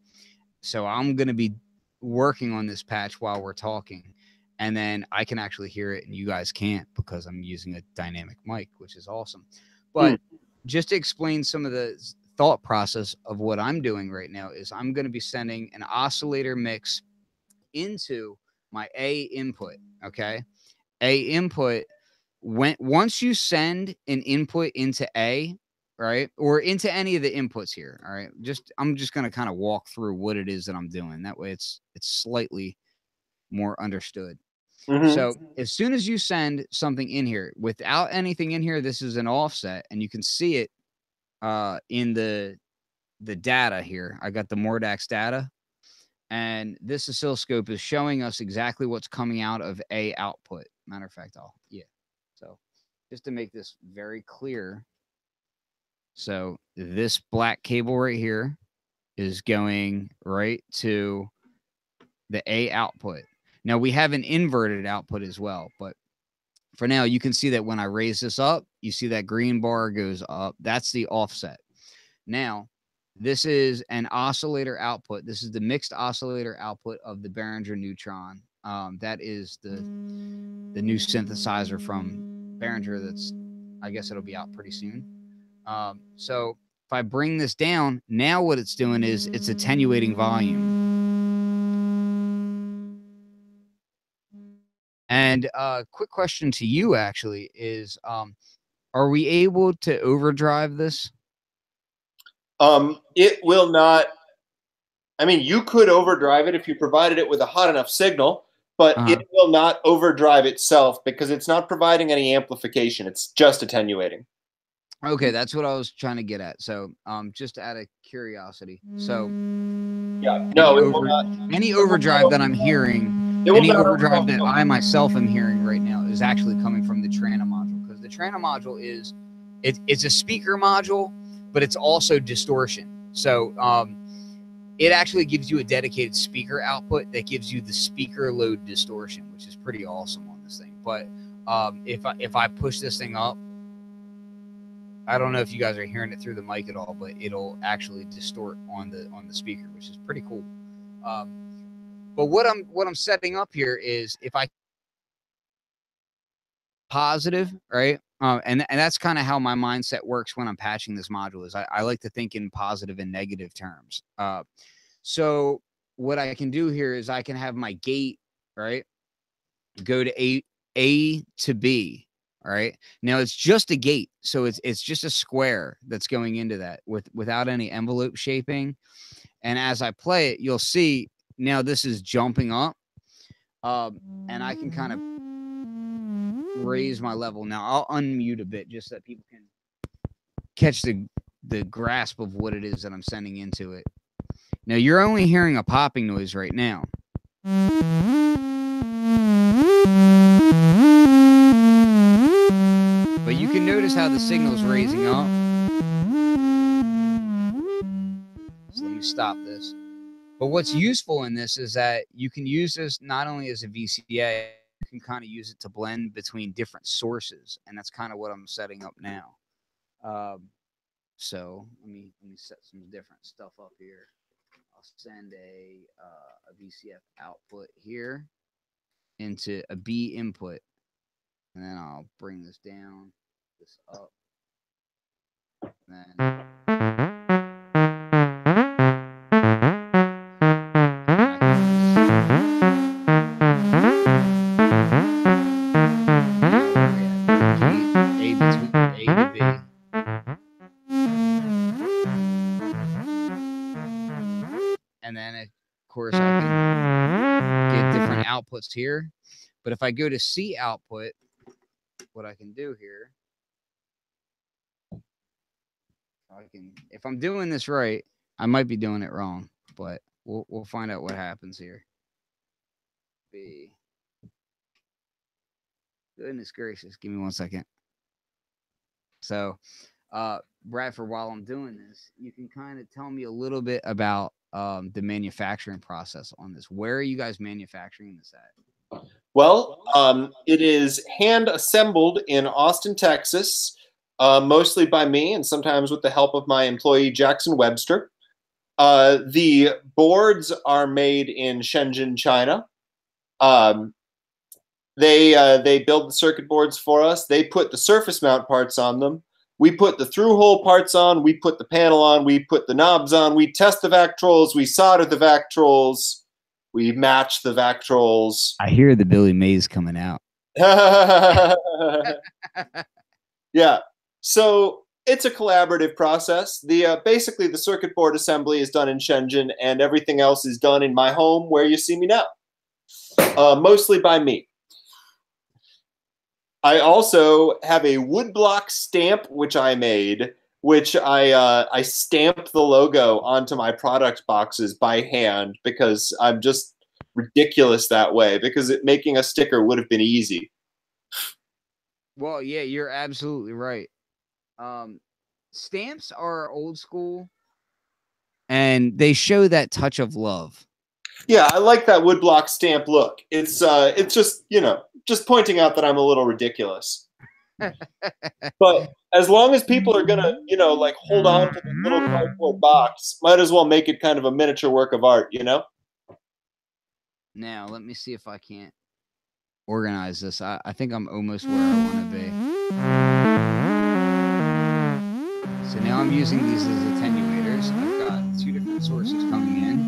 [SPEAKER 1] So I'm going to be working on this patch while we're talking. And then I can actually hear it and you guys can't because I'm using a dynamic mic, which is awesome. But just to explain some of the thought process of what I'm doing right now is I'm going to be sending an oscillator mix into my A input. Okay. A input, once you send an input into A, right, or into any of the inputs here, all right, I'm just going to kind of walk through what it is that I'm doing. That way it's slightly more understood. So as soon as you send something in here without anything in here, this is an offset and you can see it in the data here. I got the Mordax data. And this oscilloscope is showing us exactly what's coming out of A output. Matter of fact, so just to make this very clear. So this black cable right here is going right to the A output. Now we have an inverted output as well, but for now you can see that when I raise this up, you see that green bar goes up. That's the offset. Now, this is an oscillator output. This is the mixed oscillator output of the Behringer Neutron. That is the new synthesizer from Behringer. That's, I guess it'll be out pretty soon. So if I bring this down, now what it's doing is it's attenuating volume. And quick question to you actually is, are we able to overdrive this?
[SPEAKER 2] It will not. I mean, you could overdrive it if you provided it with a hot enough signal, but it will not overdrive itself because it's not providing any amplification. It's just attenuating.
[SPEAKER 1] Okay, that's what I was trying to get at. So, just out of curiosity, so
[SPEAKER 2] yeah, no,
[SPEAKER 1] any overdrive that I'm hearing, any overdrive that I myself am hearing right now is actually coming from the Trana module, because the Trana module is it's a speaker module, but it's also distortion. So, it actually gives you a dedicated speaker output that gives you the speaker load distortion, which is pretty awesome on this thing. But if I push this thing up, I don't know if you guys are hearing it through the mic at all, but it'll actually distort on the speaker, which is pretty cool. But what I'm setting up here is if I positive, right? And that's kind of how my mindset works when I'm patching this module. Is I like to think in positive and negative terms. So what I can do here is I can have my gate, right, go to A to B. All right. Now it's just a gate. So it's just a square that's going into that without any envelope shaping. And as I play it, you'll see now this is jumping up. And I can kind of raise my level. Now I'll unmute a bit just so that people can catch the grasp of what it is that I'm sending into it. Now you're only hearing a popping noise right now. But you can notice how the signal's raising up. So let me stop this. But what's useful in this is that you can use this not only as a VCA, you can kind of use it to blend between different sources. And that's kind of what I'm setting up now. So let me set some different stuff up here. I'll send a VCF output here into a B input. And then I'll bring this down, this up. And then and then of course I can get different outputs here. But if I go to C output, what I can do here, if I'm doing this right, I might be doing it wrong, but we'll find out what happens here. B. Goodness gracious, give me 1 second. So, Bradford, while I'm doing this, you can kind of tell me a little bit about the manufacturing process on this. Where are you guys manufacturing this at?
[SPEAKER 2] Well, it is hand assembled in Austin, Texas, mostly by me and sometimes with the help of my employee, Jackson Webster. The boards are made in Shenzhen, China. They build the circuit boards for us. They put the surface mount parts on them. We put the through-hole parts on. We put the panel on. We put the knobs on. We test the Vactrols. We solder the Vactrols. We match the Vactrols.
[SPEAKER 1] I hear the Billy Mays coming out.
[SPEAKER 2] Yeah. So it's a collaborative process. Basically, the circuit board assembly is done in Shenzhen, and everything else is done in my home where you see me now, mostly by me. I also have a woodblock stamp, which I made, which I stamp the logo onto my product boxes by hand because I'm just ridiculous that way, because making a sticker would have been easy.
[SPEAKER 1] Well, yeah, you're absolutely right. Stamps are old school, and they show that touch of love.
[SPEAKER 2] Yeah, I like that woodblock stamp look. It's just, just pointing out that I'm a little ridiculous. But as long as people are gonna, like hold on to the little cardboard box, might as well make it kind of a miniature work of art,
[SPEAKER 1] Now, let me see if I can't organize this. I think I'm almost where I want to be. So now I'm using these as attenuators. I've got 2 different sources coming in.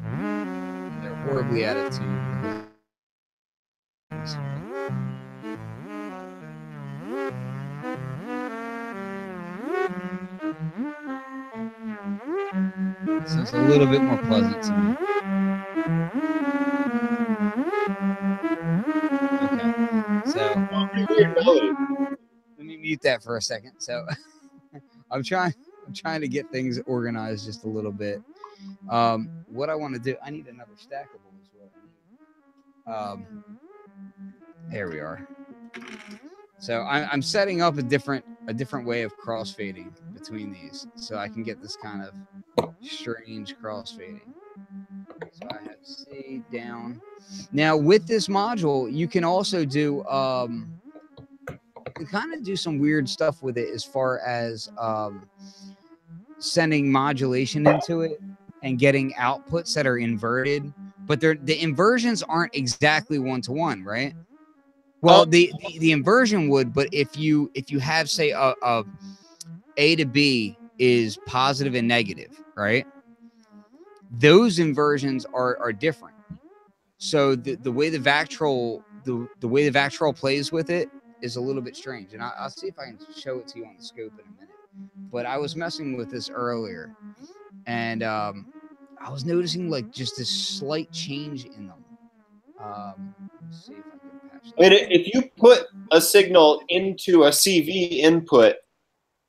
[SPEAKER 1] And they're horribly out of tune. So sounds a little bit more pleasant to me. Okay, so let me mute that for a second. So I'm trying to get things organized just a little bit. What I want to do, I need another stackable as well. There we are. So I'm setting up a different way of crossfading between these, so I can get this kind of strange crossfading. So I have C down. Now with this module, you can also do you kind of do some weird stuff with it as far as sending modulation into it and getting outputs that are inverted, but the inversions aren't exactly one-to-one, right? Well, the inversion would, but if you have, say, A to B is positive and negative, right? Those inversions are different. So the way the Vactrol the way the Vactrol plays with it is a little bit strange, and I'll see if I can show it to you on the scope in a minute. But I was messing with this earlier, and I was noticing like just this slight change in them. Let's see if I can patch that.
[SPEAKER 2] I mean, if you put a signal into a CV input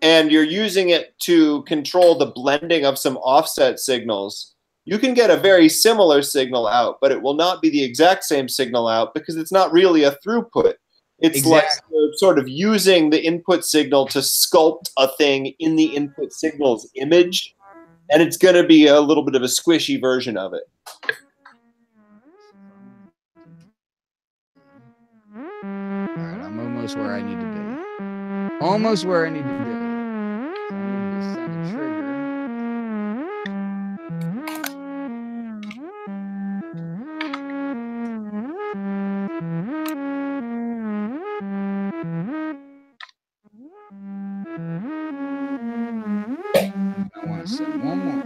[SPEAKER 2] and you're using it to control the blending of some offset signals, you can get a very similar signal out, but it will not be the exact same signal out because it's not really a throughput. It's like sort of using the input signal to sculpt a thing in the input signal's image, and it's going to be a little bit of a squishy version of it.
[SPEAKER 1] All right, I'm almost where I need to be. Almost where I need to be. So I need to send a trigger. I want to send one more.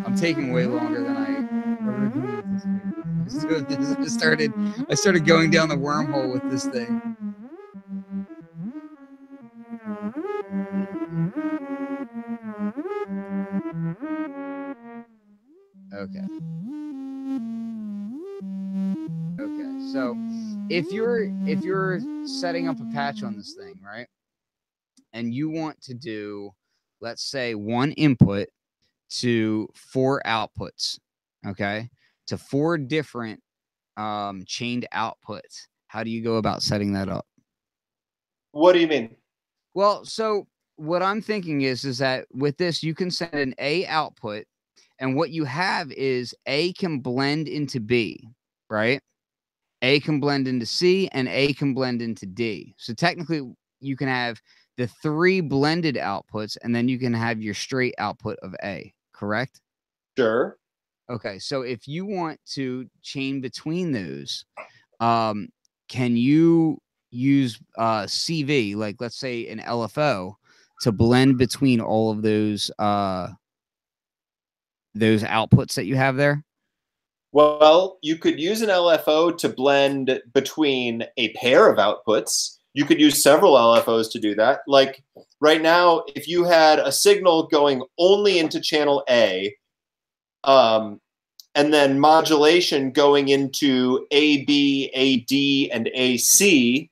[SPEAKER 1] I'm taking way longer than I originally anticipated. I started going down the wormhole with this thing. Okay. Okay. So if you're setting up a patch on this thing, right? And you want to do, let's say, one input to 4 outputs, okay? To 4 different chained outputs. How do you go about setting that up?
[SPEAKER 2] What do you mean?
[SPEAKER 1] Well, so what I'm thinking is that with this, you can send an A output, and what you have is A can blend into B, right? A can blend into C, and A can blend into D. So technically, you can have the 3 blended outputs, and then you can have your straight output of A, correct?
[SPEAKER 2] Sure.
[SPEAKER 1] Okay, so if you want to chain between those, can you use CV, like let's say an LFO, to blend between all of those outputs that you have there?
[SPEAKER 2] Well, you could use an LFO to blend between a pair of outputs. You could use several LFOs to do that. Like right now, if you had a signal going only into channel A, and then modulation going into AB, AD, and AC,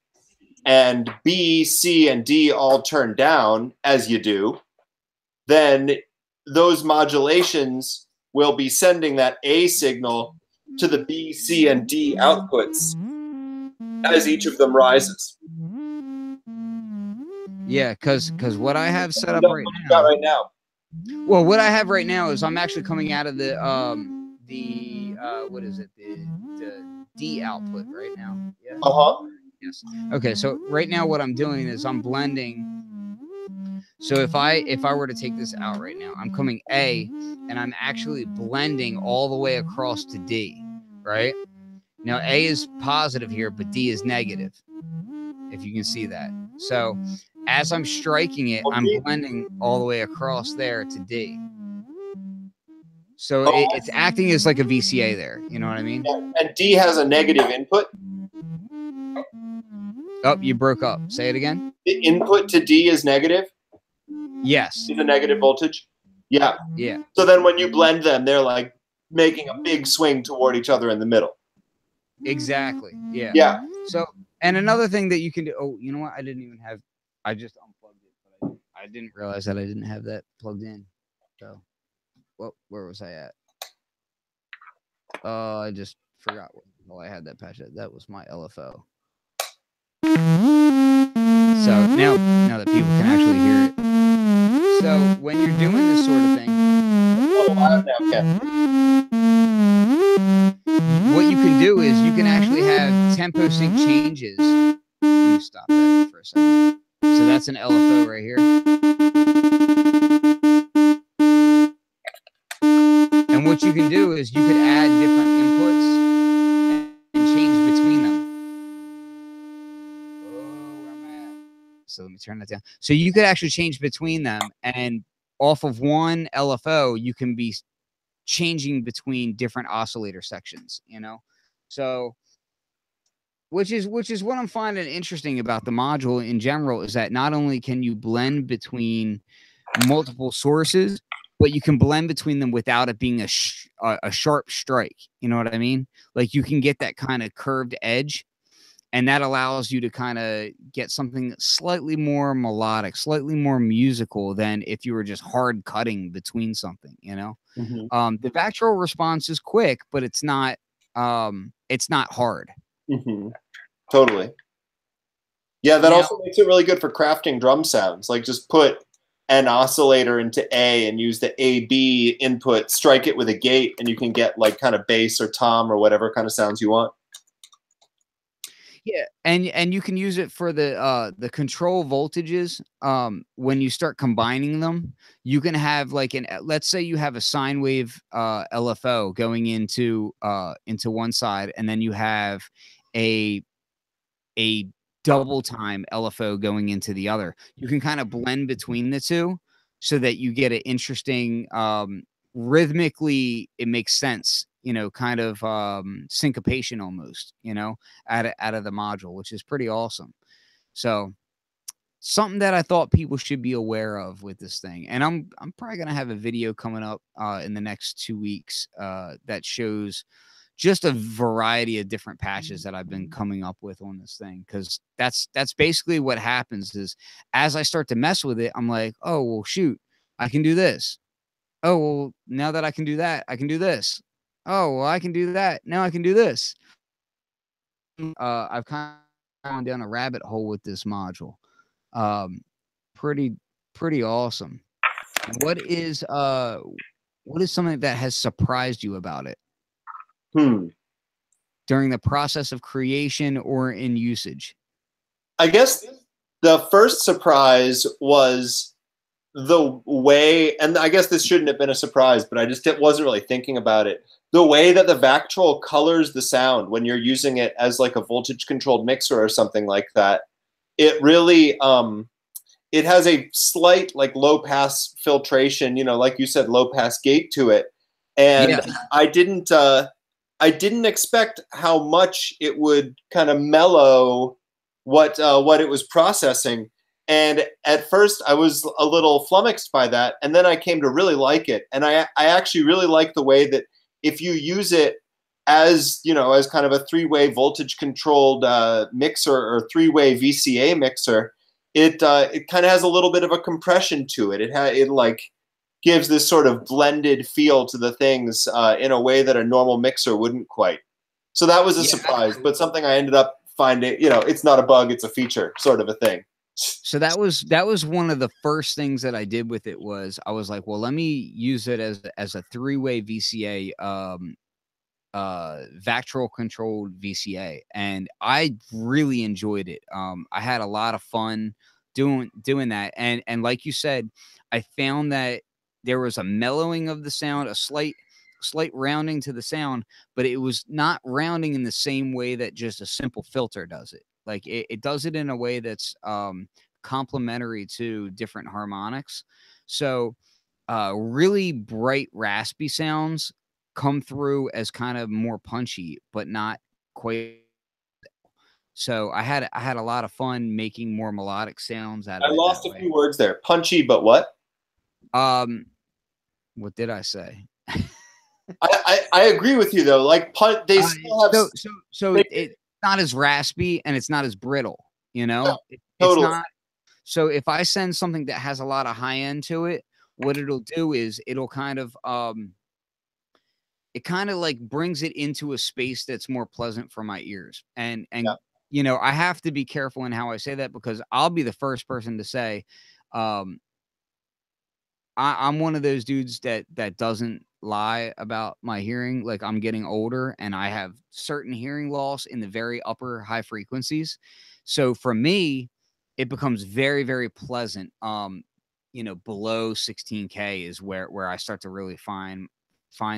[SPEAKER 2] and B, C, and D all turn down, as you do, then those modulations will be sending that A signal to the B, C, and D outputs as each of them rises.
[SPEAKER 1] Yeah, because what I have set up right now. Well, what I have right now is I'm actually coming out of the what is it, the D output right now. Yeah. Yes. Okay, so right now what I'm doing is I'm blending. So if I were to take this out right now, I'm coming A, and I'm actually blending all the way across to D, right? Now A is positive here, but D is negative, if you can see that. So as I'm striking it, I'm blending all the way across there to D. So it's acting as like a VCA there. You know what I mean?
[SPEAKER 2] And D has a negative input?
[SPEAKER 1] Oh, you broke up. Say it again.
[SPEAKER 2] The input to D is negative?
[SPEAKER 1] Yes.
[SPEAKER 2] Is a negative voltage? Yeah.
[SPEAKER 1] Yeah.
[SPEAKER 2] So then when you blend them, they're like making a big swing toward each other in the middle.
[SPEAKER 1] Exactly. Yeah.
[SPEAKER 2] Yeah.
[SPEAKER 1] So, and another thing that you can do. Oh, you know what? I didn't even have. I just unplugged it, but I didn't realize that I didn't have that plugged in. So, well, where was I at? I just forgot. Well, I had that patch. That was my LFO. So now that people can actually hear it. So when you're doing this sort of thing, what you can do is you can actually have tempo sync changes. Let me stop that for a second. So that's an LFO right here. And what you can do is you could add different inputs and change between them. So let me turn that down. So you could actually change between them, and off of one LFO, you can be changing between different oscillator sections, you know? So which is what I'm finding interesting about the module in general, is that not only can you blend between multiple sources, but you can blend between them without it being a sharp strike. You know what I mean? Like you can get that kind of curved edge, and that allows you to kind of get something slightly more melodic, slightly more musical than if you were just hard cutting between something, you know?
[SPEAKER 2] Mm-hmm.
[SPEAKER 1] The Vactrol response is quick, but it's not hard.
[SPEAKER 2] Mm-hmm. Totally. Yeah, that also makes it really good for crafting drum sounds. Like just put an oscillator into A and use the AB input, strike it with a gate, and you can get like kind of bass or tom or whatever kind of sounds you want.
[SPEAKER 1] Yeah, and you can use it for the control voltages. When you start combining them, you can have like let's say you have a sine wave LFO going into one side, and then you have a double time LFO going into the other. You can kind of blend between the two so that you get an interesting rhythmically, it makes sense, you know, kind of syncopation almost, you know, out of the module, which is pretty awesome. So something that I thought people should be aware of with this thing. And I'm probably gonna have a video coming up in the next 2 weeks that shows just a variety of different patches that I've been coming up with on this thing, because that's basically what happens is as I start to mess with it, I'm like, oh well, shoot, I can do this. Oh well, now that I can do that, I can do this. Oh well, I can do that. Now I can do this. I've kind of gone down a rabbit hole with this module. Um, pretty awesome. What is something that has surprised you about it? During the process of creation or in usage?
[SPEAKER 2] I guess the first surprise was the way, and I guess this shouldn't have been a surprise, but I just wasn't really thinking about it. The way that the Vactrol colors the sound when you're using it as like a voltage controlled mixer or something like that, it really, it has a slight like low pass filtration, you know, like you said, low pass gate to it. And yeah. I didn't expect how much it would kind of mellow what it was processing. And at first I was a little flummoxed by that. And then I came to really like it. And I actually really like the way that if you use it as, you know, as kind of a three-way voltage controlled mixer or three-way VCA mixer, it kind of has a little bit of a compression to it. It like gives this sort of blended feel to the things in a way that a normal mixer wouldn't quite. So that was a surprise, but something I ended up finding, you know, it's not a bug, it's a feature sort of a thing.
[SPEAKER 1] So that was one of the first things that I did with it. Was I was like, well, let me use it as a three-way VCA Vactrol controlled VCA, and I really enjoyed it. I had a lot of fun doing that, and like you said, I found that there was a mellowing of the sound, a slight rounding to the sound, but it was not rounding in the same way that just a simple filter does it. Like it does it in a way that's complementary to different harmonics. So really bright raspy sounds come through as kind of more punchy, but not quite. So I had a lot of fun making more melodic sounds out of it.
[SPEAKER 2] I lost a few words there. Punchy, but what?
[SPEAKER 1] What did I say?
[SPEAKER 2] I agree with you though. Like they still have
[SPEAKER 1] it's not as raspy and it's not as brittle. You know,
[SPEAKER 2] yeah,
[SPEAKER 1] it's
[SPEAKER 2] totally.
[SPEAKER 1] not. So if I send something that has a lot of high end to it, what it'll do is it'll kind of it kind of like brings it into a space that's more pleasant for my ears. And
[SPEAKER 2] yeah.
[SPEAKER 1] you know, I have to be careful in how I say that because I'll be the first person to say, I'm one of those dudes that doesn't lie about my hearing. Like I'm getting older and I have certain hearing loss in the very upper high frequencies. So for me, it becomes very, very pleasant. You know, below 16K is where I start to really find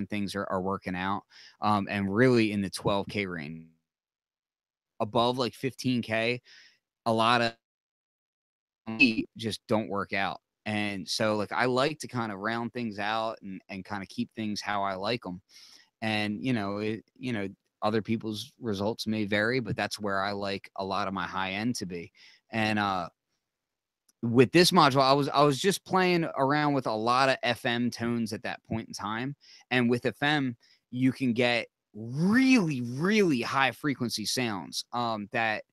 [SPEAKER 1] things are working out. And really in the 12K range. Above like 15K, a lot of just don't work out. And so like I like to kind of round things out and kind of keep things how I like them. And you know, other people's results may vary, but that's where I like a lot of my high end to be. And with this module, I was just playing around with a lot of FM tones at that point in time. And with FM, you can get really, really high frequency sounds that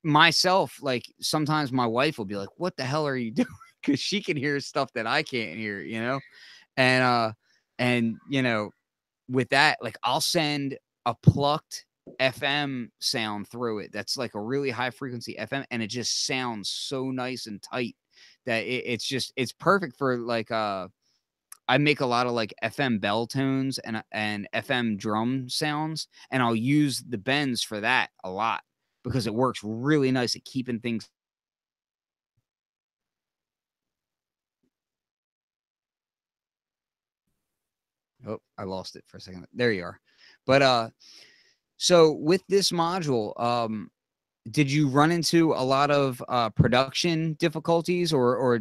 [SPEAKER 1] myself, like sometimes my wife will be like, what the hell are you doing? Because she can hear stuff that I can't hear, you know? And you know, with that, like I'll send a plucked FM sound through it that's like a really high frequency FM, and it just sounds so nice and tight that it's perfect for like I make a lot of like FM bell tones and FM drum sounds, and I'll use the bends for that a lot because it works really nice at keeping things. Oh, I lost it for a second. There you are. But so with this module, did you run into a lot of production difficulties, or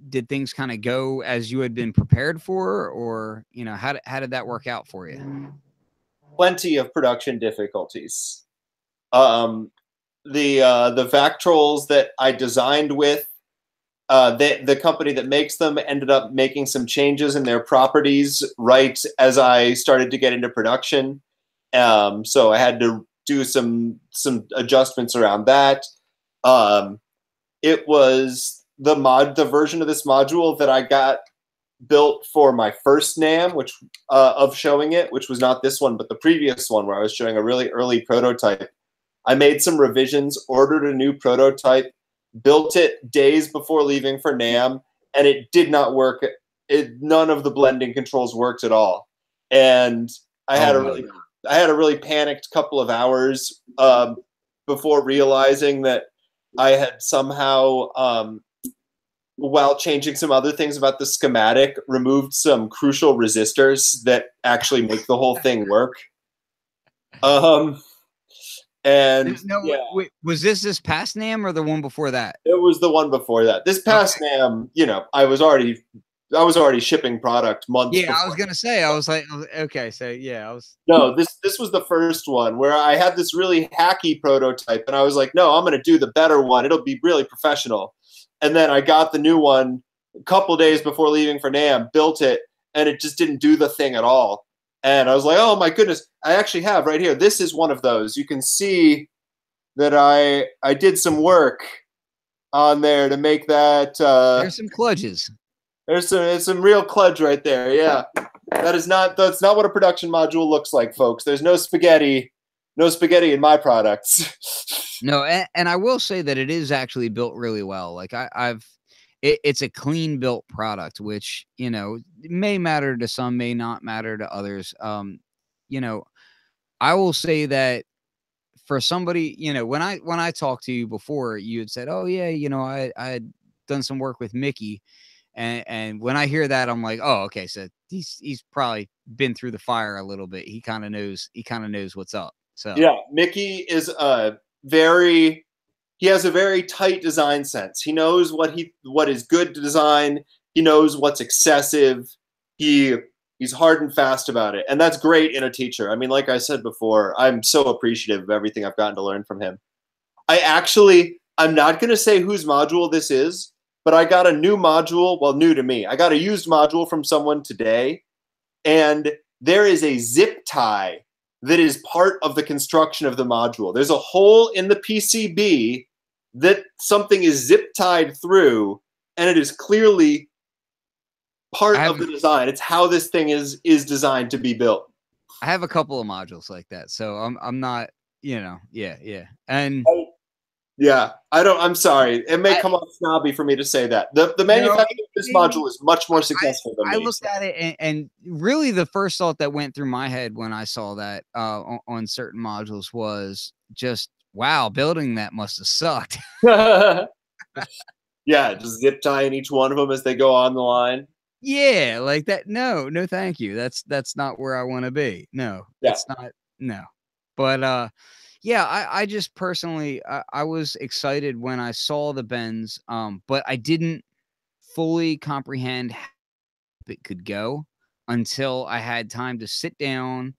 [SPEAKER 1] did things kind of go as you had been prepared for, or you know, how did that work out for you?
[SPEAKER 2] Plenty of production difficulties. The Vactrols that I designed with, the company that makes them ended up making some changes in their properties right as I started to get into production. So I had to do some adjustments around that. It was the version of this module that I got built for my first NAMM, which of showing it, which was not this one, but the previous one where I was showing a really early prototype. I made some revisions, ordered a new prototype, built it days before leaving for NAMM, and it did not work. None of the blending controls worked at all. And I had a really panicked couple of hours before realizing that I had somehow, while changing some other things about the schematic, removed some crucial resistors that actually make the whole thing work. And
[SPEAKER 1] wait, was this past NAMM or the one before that?
[SPEAKER 2] It was the one before that. This past NAMM, you know, I was already shipping product months.
[SPEAKER 1] Yeah, I was gonna say, I was like, okay, so yeah, I was.
[SPEAKER 2] No, this was the first one where I had this really hacky prototype, and I was like, no, I'm gonna do the better one. It'll be really professional. And then I got the new one a couple days before leaving for NAMM, built it, and it just didn't do the thing at all. And I was like, oh my goodness, I actually have right here. This is one of those. You can see that I did some work on there to make that.
[SPEAKER 1] There's some kludges.
[SPEAKER 2] There's some real kludge right there. Yeah, that's not what a production module looks like, folks. There's no spaghetti in my products.
[SPEAKER 1] No, and I will say that it is actually built really well. Like it's a clean built product, which, you know, may matter to some, may not matter to others. You know, I will say that for somebody, you know, when I talked to you before, you had said, oh yeah, you know, I had done some work with Mickey. And when I hear that, I'm like, oh, okay. So he's probably been through the fire a little bit. He kind of knows what's up. So
[SPEAKER 2] yeah, Mickey is he has a very tight design sense. He knows what is good to design. He knows what's excessive. He's hard and fast about it. And that's great in a teacher. I mean, like I said before, I'm so appreciative of everything I've gotten to learn from him. I'm not going to say whose module this is, but I got a new module. Well, new to me. I got a used module from someone today, and there is a zip tie that is part of the construction of the module. There's a hole in the PCB that something is zip tied through, and it is clearly part of the design. It's how this thing is designed to be built.
[SPEAKER 1] I have a couple of modules like that, so I'm not, yeah. And
[SPEAKER 2] yeah, I'm sorry. It may come off snobby for me to say that. The manufacturer of this module is much more successful than me.
[SPEAKER 1] I looked at it, and really the first thought that went through my head when I saw that on certain modules was just, wow, building that must have sucked.
[SPEAKER 2] Yeah, just zip tying each one of them as they go on the line.
[SPEAKER 1] Yeah, like that. No, thank you. That's not where I want to be. No, that's not. No, but yeah, I just personally, I was excited when I saw the bends, but I didn't fully comprehend how it could go until I had time to sit down,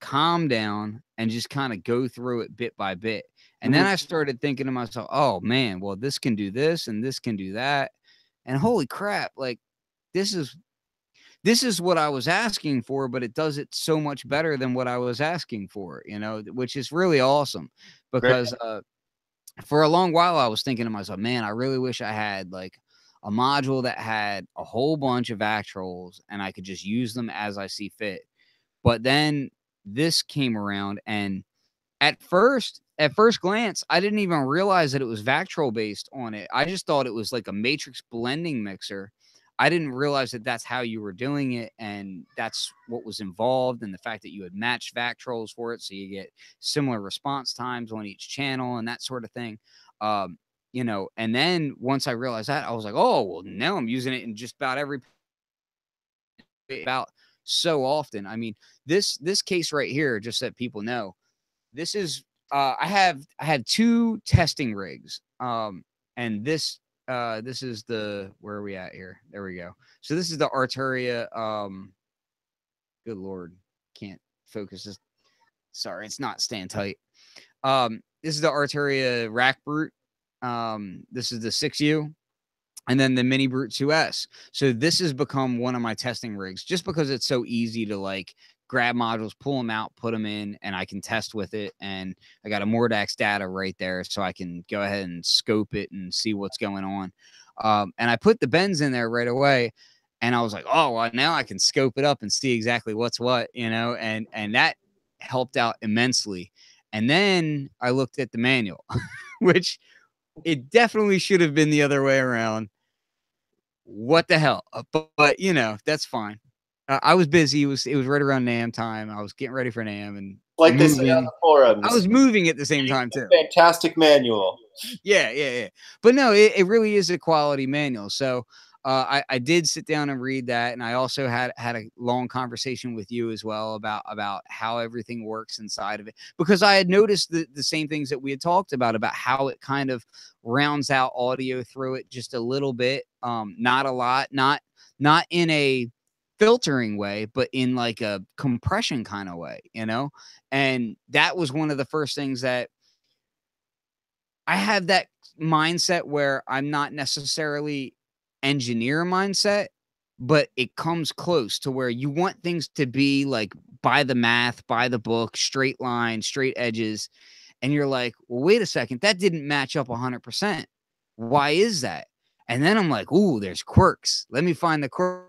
[SPEAKER 1] calm down, and just kind of go through it bit by bit. And then I started thinking to myself, oh man, well, this can do this and this can do that. And holy crap, like this is what I was asking for, but it does it so much better than what I was asking for, which is really awesome because for a long while I was thinking to myself, man, I really wish I had like a module that had a whole bunch of Vactrols and I could just use them as I see fit. But then this came around, and at first glance, I didn't even realize that it was Vactrol based on it. I just thought it was like a matrix blending mixer. I didn't realize that that's how you were doing it, and that's what was involved, and the fact that you had matched Vactrols for it, so you get similar response times on each channel and that sort of thing. And then once I realized that, I was like, oh, well, now I'm using it in just about about so often. I mean, this case right here, just so that people know, this is I had two testing rigs, and this is the, where are we at here? There we go. So this is the Arturia. Good Lord, can't focus this. Sorry, it's not staying tight. This is the Arturia Rack Brute. This is the 6U, and then the Mini Brute 2S. So this has become one of my testing rigs just because it's so easy to like grab modules, pull them out, put them in, and I can test with it. And I got a Mordax data right there, so I can go ahead and scope it and see what's going on. And I put the bends in there right away, and I was like, oh, well, now I can scope it up and see exactly what's what, and that helped out immensely. And then I looked at the manual, which it definitely should have been the other way around. What the hell? But that's fine. I was busy. It was right around NAMM time. I was getting ready for NAMM, and
[SPEAKER 2] like they say on the forums,
[SPEAKER 1] I was moving at the same time too.
[SPEAKER 2] Fantastic manual.
[SPEAKER 1] Yeah. But no, it really is a quality manual. So I did sit down and read that, and I also had a long conversation with you as well about how everything works inside of it, because I had noticed the same things that we had talked about how it kind of rounds out audio through it just a little bit, not a lot, not in a filtering way, but in like a compression kind of way, and that was one of the first things that I have, that mindset where I'm not necessarily engineer mindset, but it comes close to where you want things to be like by the math, by the book, straight lines, straight edges. And you're like, well, wait a second, that didn't match up 100%. Why is that? And then I'm like, ooh, there's quirks. Let me find the quirk.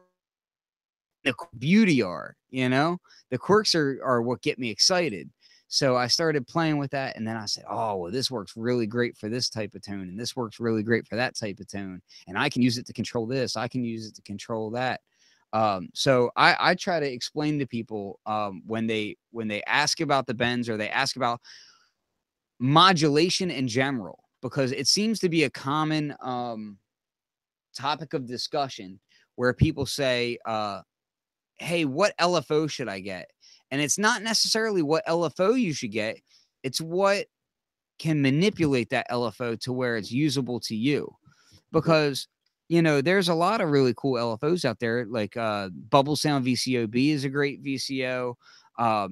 [SPEAKER 1] The beauty are, the quirks are what get me excited. So I started playing with that, and then I said, oh, well, this works really great for this type of tone, and this works really great for that type of tone, and I can use it to control this. I can use it to control that. So I try to explain to people when they ask about the bends, or they ask about modulation in general, because it seems to be a common topic of discussion where people say, hey, what LFO should I get? And it's not necessarily what LFO you should get. It's what can manipulate that LFO to where it's usable to you. Because, there's a lot of really cool LFOs out there, like Bubble Sound VCOB is a great VCO.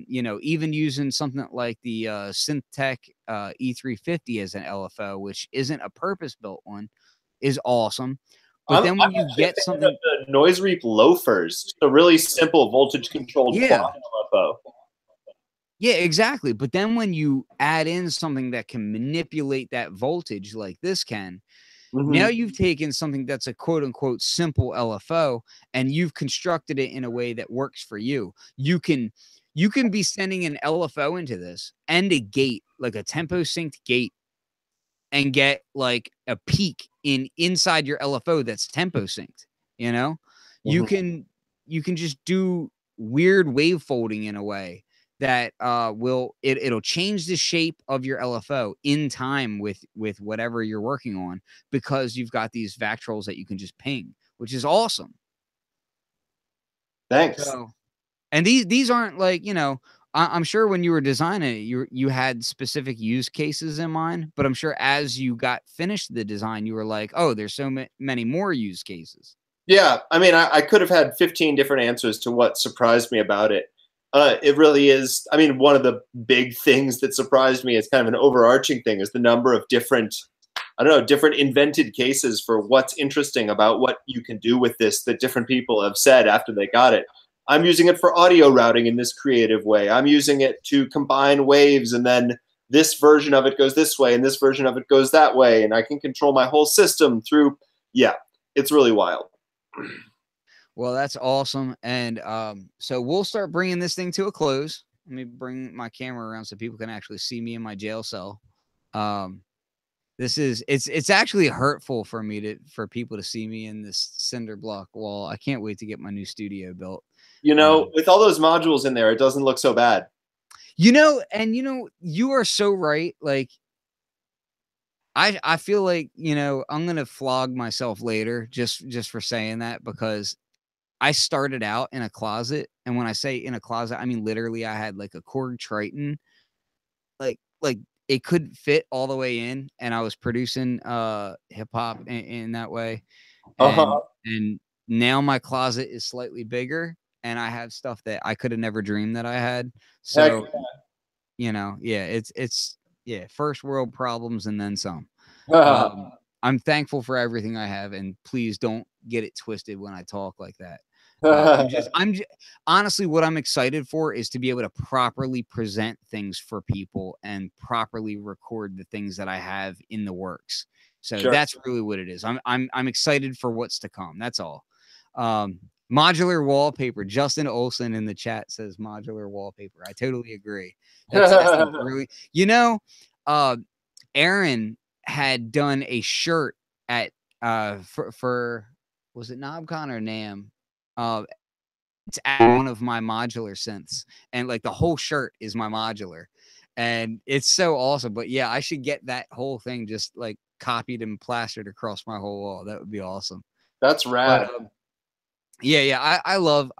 [SPEAKER 1] Even using something like the Syntech E350 as an LFO, which isn't a purpose-built one, is awesome. But then when you get something,
[SPEAKER 2] the Noise Reap loafers, a really simple voltage controlled quad LFO.
[SPEAKER 1] Yeah, exactly. But then when you add in something that can manipulate that voltage like this can, now you've taken something that's a quote unquote simple LFO and you've constructed it in a way that works for you. You can be sending an LFO into this and a gate, like a tempo synced gate, and get like a peak inside your LFO that's tempo synced. You know, you can just do weird wave folding in a way that it'll change the shape of your LFO in time with whatever you're working on, because you've got these Vactrols that you can just ping, which is awesome.
[SPEAKER 2] Thanks.
[SPEAKER 1] So, and these aren't like, you know, I'm sure when you were designing it, you had specific use cases in mind, but I'm sure as you got finished the design, you were like, oh, there's so many more use cases.
[SPEAKER 2] Yeah, I mean, I could have had 15 different answers to what surprised me about it. It really is. I mean, one of the big things that surprised me, is kind of an overarching thing, is the number of different, I don't know, different invented cases for what's interesting about what you can do with this that different people have said after they got it. I'm using it for audio routing in this creative way. I'm using it to combine waves, and then this version of it goes this way and this version of it goes that way, and I can control my whole system through. Yeah, it's really wild.
[SPEAKER 1] Well, that's awesome. And so we'll start bringing this thing to a close. Let me bring my camera around so people can actually see me in my jail cell. It's actually hurtful for people to see me in this cinder block wall. I can't wait to get my new studio built.
[SPEAKER 2] You know, with all those modules in there, it doesn't look so bad.
[SPEAKER 1] You know, and you know, you are so right. Like, I feel like, you know, I'm gonna flog myself later just for saying that, because I started out in a closet, and when I say in a closet, I mean literally I had like a Korg Triton, like it couldn't fit all the way in, and I was producing hip hop in that way. And now my closet is slightly bigger, and I have stuff that I could have never dreamed that I had. So, you know, yeah, it's first world problems and then some. I'm thankful for everything I have, and please don't get it twisted when I talk like that. Honestly, what I'm excited for is to be able to properly present things for people and properly record the things that I have in the works. So that's really what it is. I'm excited for what's to come. That's all. Modular wallpaper. Justin Olson in the chat says modular wallpaper. I totally agree. That's really, you know, Aaron had done a shirt at for was it NobCon or NAMM? It's at one of my modular synths, and like the whole shirt is my modular, and it's so awesome. But yeah, I should get that whole thing just like copied and plastered across my whole wall. That would be awesome.
[SPEAKER 2] That's rad.
[SPEAKER 1] But, yeah. I love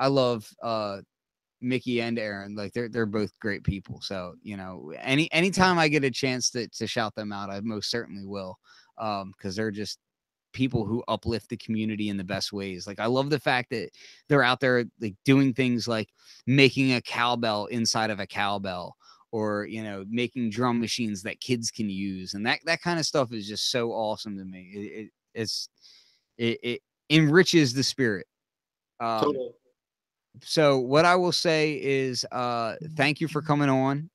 [SPEAKER 1] Mickey and Aaron. Like they're both great people. So, you know, anytime I get a chance to shout them out, I most certainly will. Because they're just people who uplift the community in the best ways. Like I love the fact that they're out there like doing things like making a cowbell inside of a cowbell, or, you know, making drum machines that kids can use. And that kind of stuff is just so awesome to me. It enriches the spirit.
[SPEAKER 2] Totally.
[SPEAKER 1] So what I will say is thank you for coming on,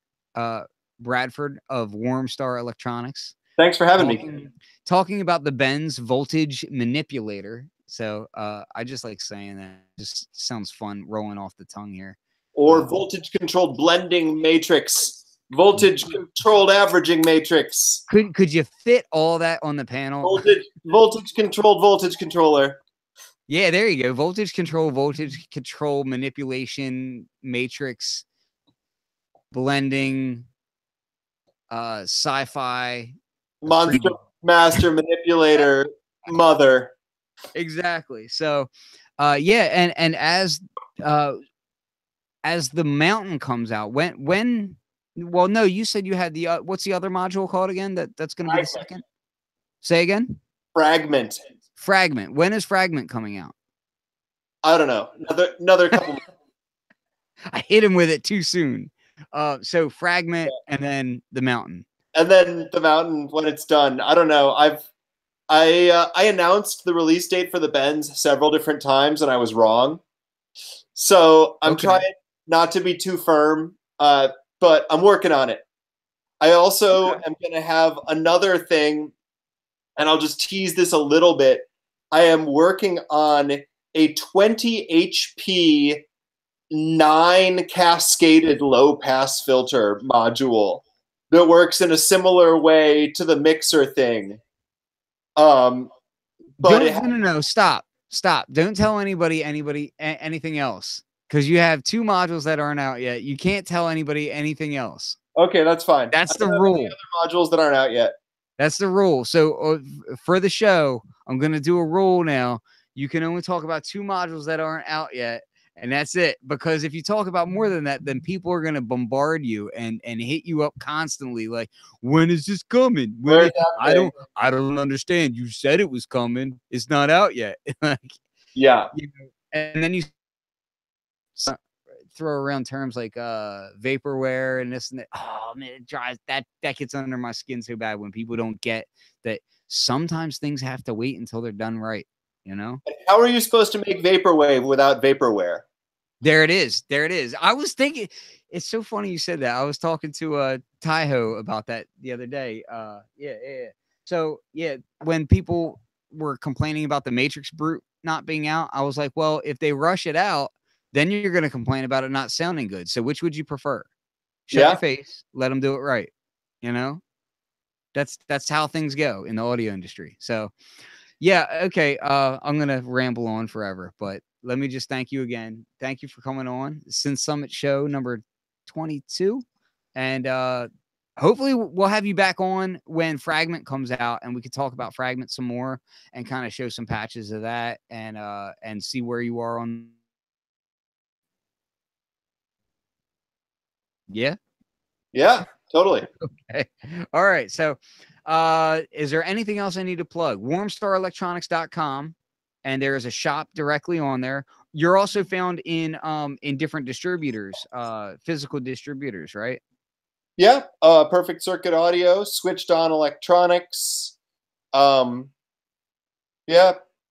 [SPEAKER 1] Bradford of Warm Star Electronics.
[SPEAKER 2] Thanks for having me.
[SPEAKER 1] Talking about the Benz voltage manipulator. So I just like saying that. It just sounds fun rolling off the tongue here.
[SPEAKER 2] Or voltage controlled blending matrix. Voltage controlled averaging matrix.
[SPEAKER 1] Could you fit all that on the panel?
[SPEAKER 2] Voltage controlled voltage controller.
[SPEAKER 1] Yeah, there you go. Voltage control manipulation matrix blending sci-fi
[SPEAKER 2] monster master manipulator mother.
[SPEAKER 1] Exactly. So yeah, and as the mountain comes out, when well, no, you said you had the what's the other module called again? That's going to be the second. Say again.
[SPEAKER 2] Fragment.
[SPEAKER 1] When is Fragment coming out?
[SPEAKER 2] I don't know. Another couple.
[SPEAKER 1] I hit him with it too soon. So Fragment, and then the mountain.
[SPEAKER 2] And then the mountain when it's done. I don't know. I announced the release date for the bends several different times, and I was wrong. So I'm trying not to be too firm, but I'm working on it. I also am going to have another thing, and I'll just tease this a little bit. I am working on a 20 HP 9 cascaded low pass filter module that works in a similar way to the mixer thing. But
[SPEAKER 1] no, stop. Don't tell anybody anything else, because you have 2 modules that aren't out yet. You can't tell anybody anything else.
[SPEAKER 2] Okay, that's fine.
[SPEAKER 1] That's the rule.
[SPEAKER 2] Other modules that aren't out yet.
[SPEAKER 1] That's the rule. So for the show, I'm going to do a rule now. You can only talk about 2 modules that aren't out yet, and that's it. Because if you talk about more than that, then people are going to bombard you and hit you up constantly. Like, when is this coming? I don't understand. You said it was coming. It's not out yet. Like,
[SPEAKER 2] yeah.
[SPEAKER 1] You know, and then you throw around terms like vaporware and this and that. Oh man, it drives that gets under my skin so bad when people don't get that sometimes things have to wait until they're done right, you know?
[SPEAKER 2] How are you supposed to make vaporwave without vaporware?
[SPEAKER 1] There it is. I was thinking, it's so funny you said that. I was talking to Taiho about that the other day. Yeah. So yeah, when people were complaining about the Matrix Brute not being out, I was like, well, if they rush it out, then you're going to complain about it not sounding good. So which would you prefer? Shut your face, let them do it right. You know, that's how things go in the audio industry. So yeah, okay. I'm going to ramble on forever, but let me just thank you again. Thank you for coming on SynthSummitShow number 22. And hopefully we'll have you back on when Fragment comes out, and we could talk about Fragment some more and kind of show some patches of that and see where you are on. Yeah.
[SPEAKER 2] Yeah, totally.
[SPEAKER 1] Okay. All right. So is there anything else I need to plug? WarmStarElectronics.com, and there is a shop directly on there. You're also found in different distributors, physical distributors, right?
[SPEAKER 2] Yeah. Perfect Circuit Audio, Switched On Electronics. Yeah.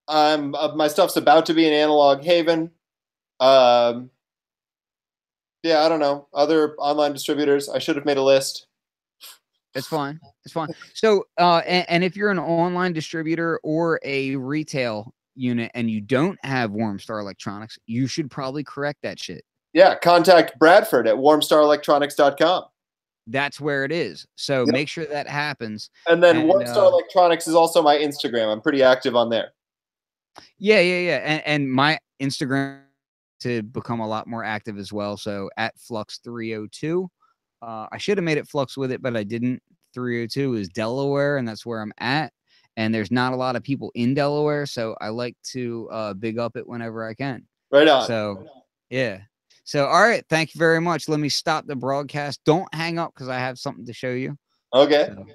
[SPEAKER 2] My stuff's about to be in Analog Haven. Yeah, I don't know. Other online distributors. I should have made a list.
[SPEAKER 1] It's fine. It's fine. So, and if you're an online distributor or a retail unit and you don't have WarmStar Electronics, you should probably correct that shit.
[SPEAKER 2] Yeah, contact Bradford at warmstarelectronics.com.
[SPEAKER 1] That's where it is. So make sure that happens.
[SPEAKER 2] And then WarmStar Electronics is also my Instagram. I'm pretty active on there.
[SPEAKER 1] Yeah. And my Instagram to become a lot more active as well. So at Flux302. I should have made it Fluxwithit, but I didn't. 302 is Delaware, and that's where I'm at. And there's not a lot of people in Delaware, so I like to big up it whenever I can.
[SPEAKER 2] Right on.
[SPEAKER 1] So, yeah. So, all right. Thank you very much. Let me stop the broadcast. Don't hang up because I have something to show you.
[SPEAKER 2] Okay.
[SPEAKER 1] So.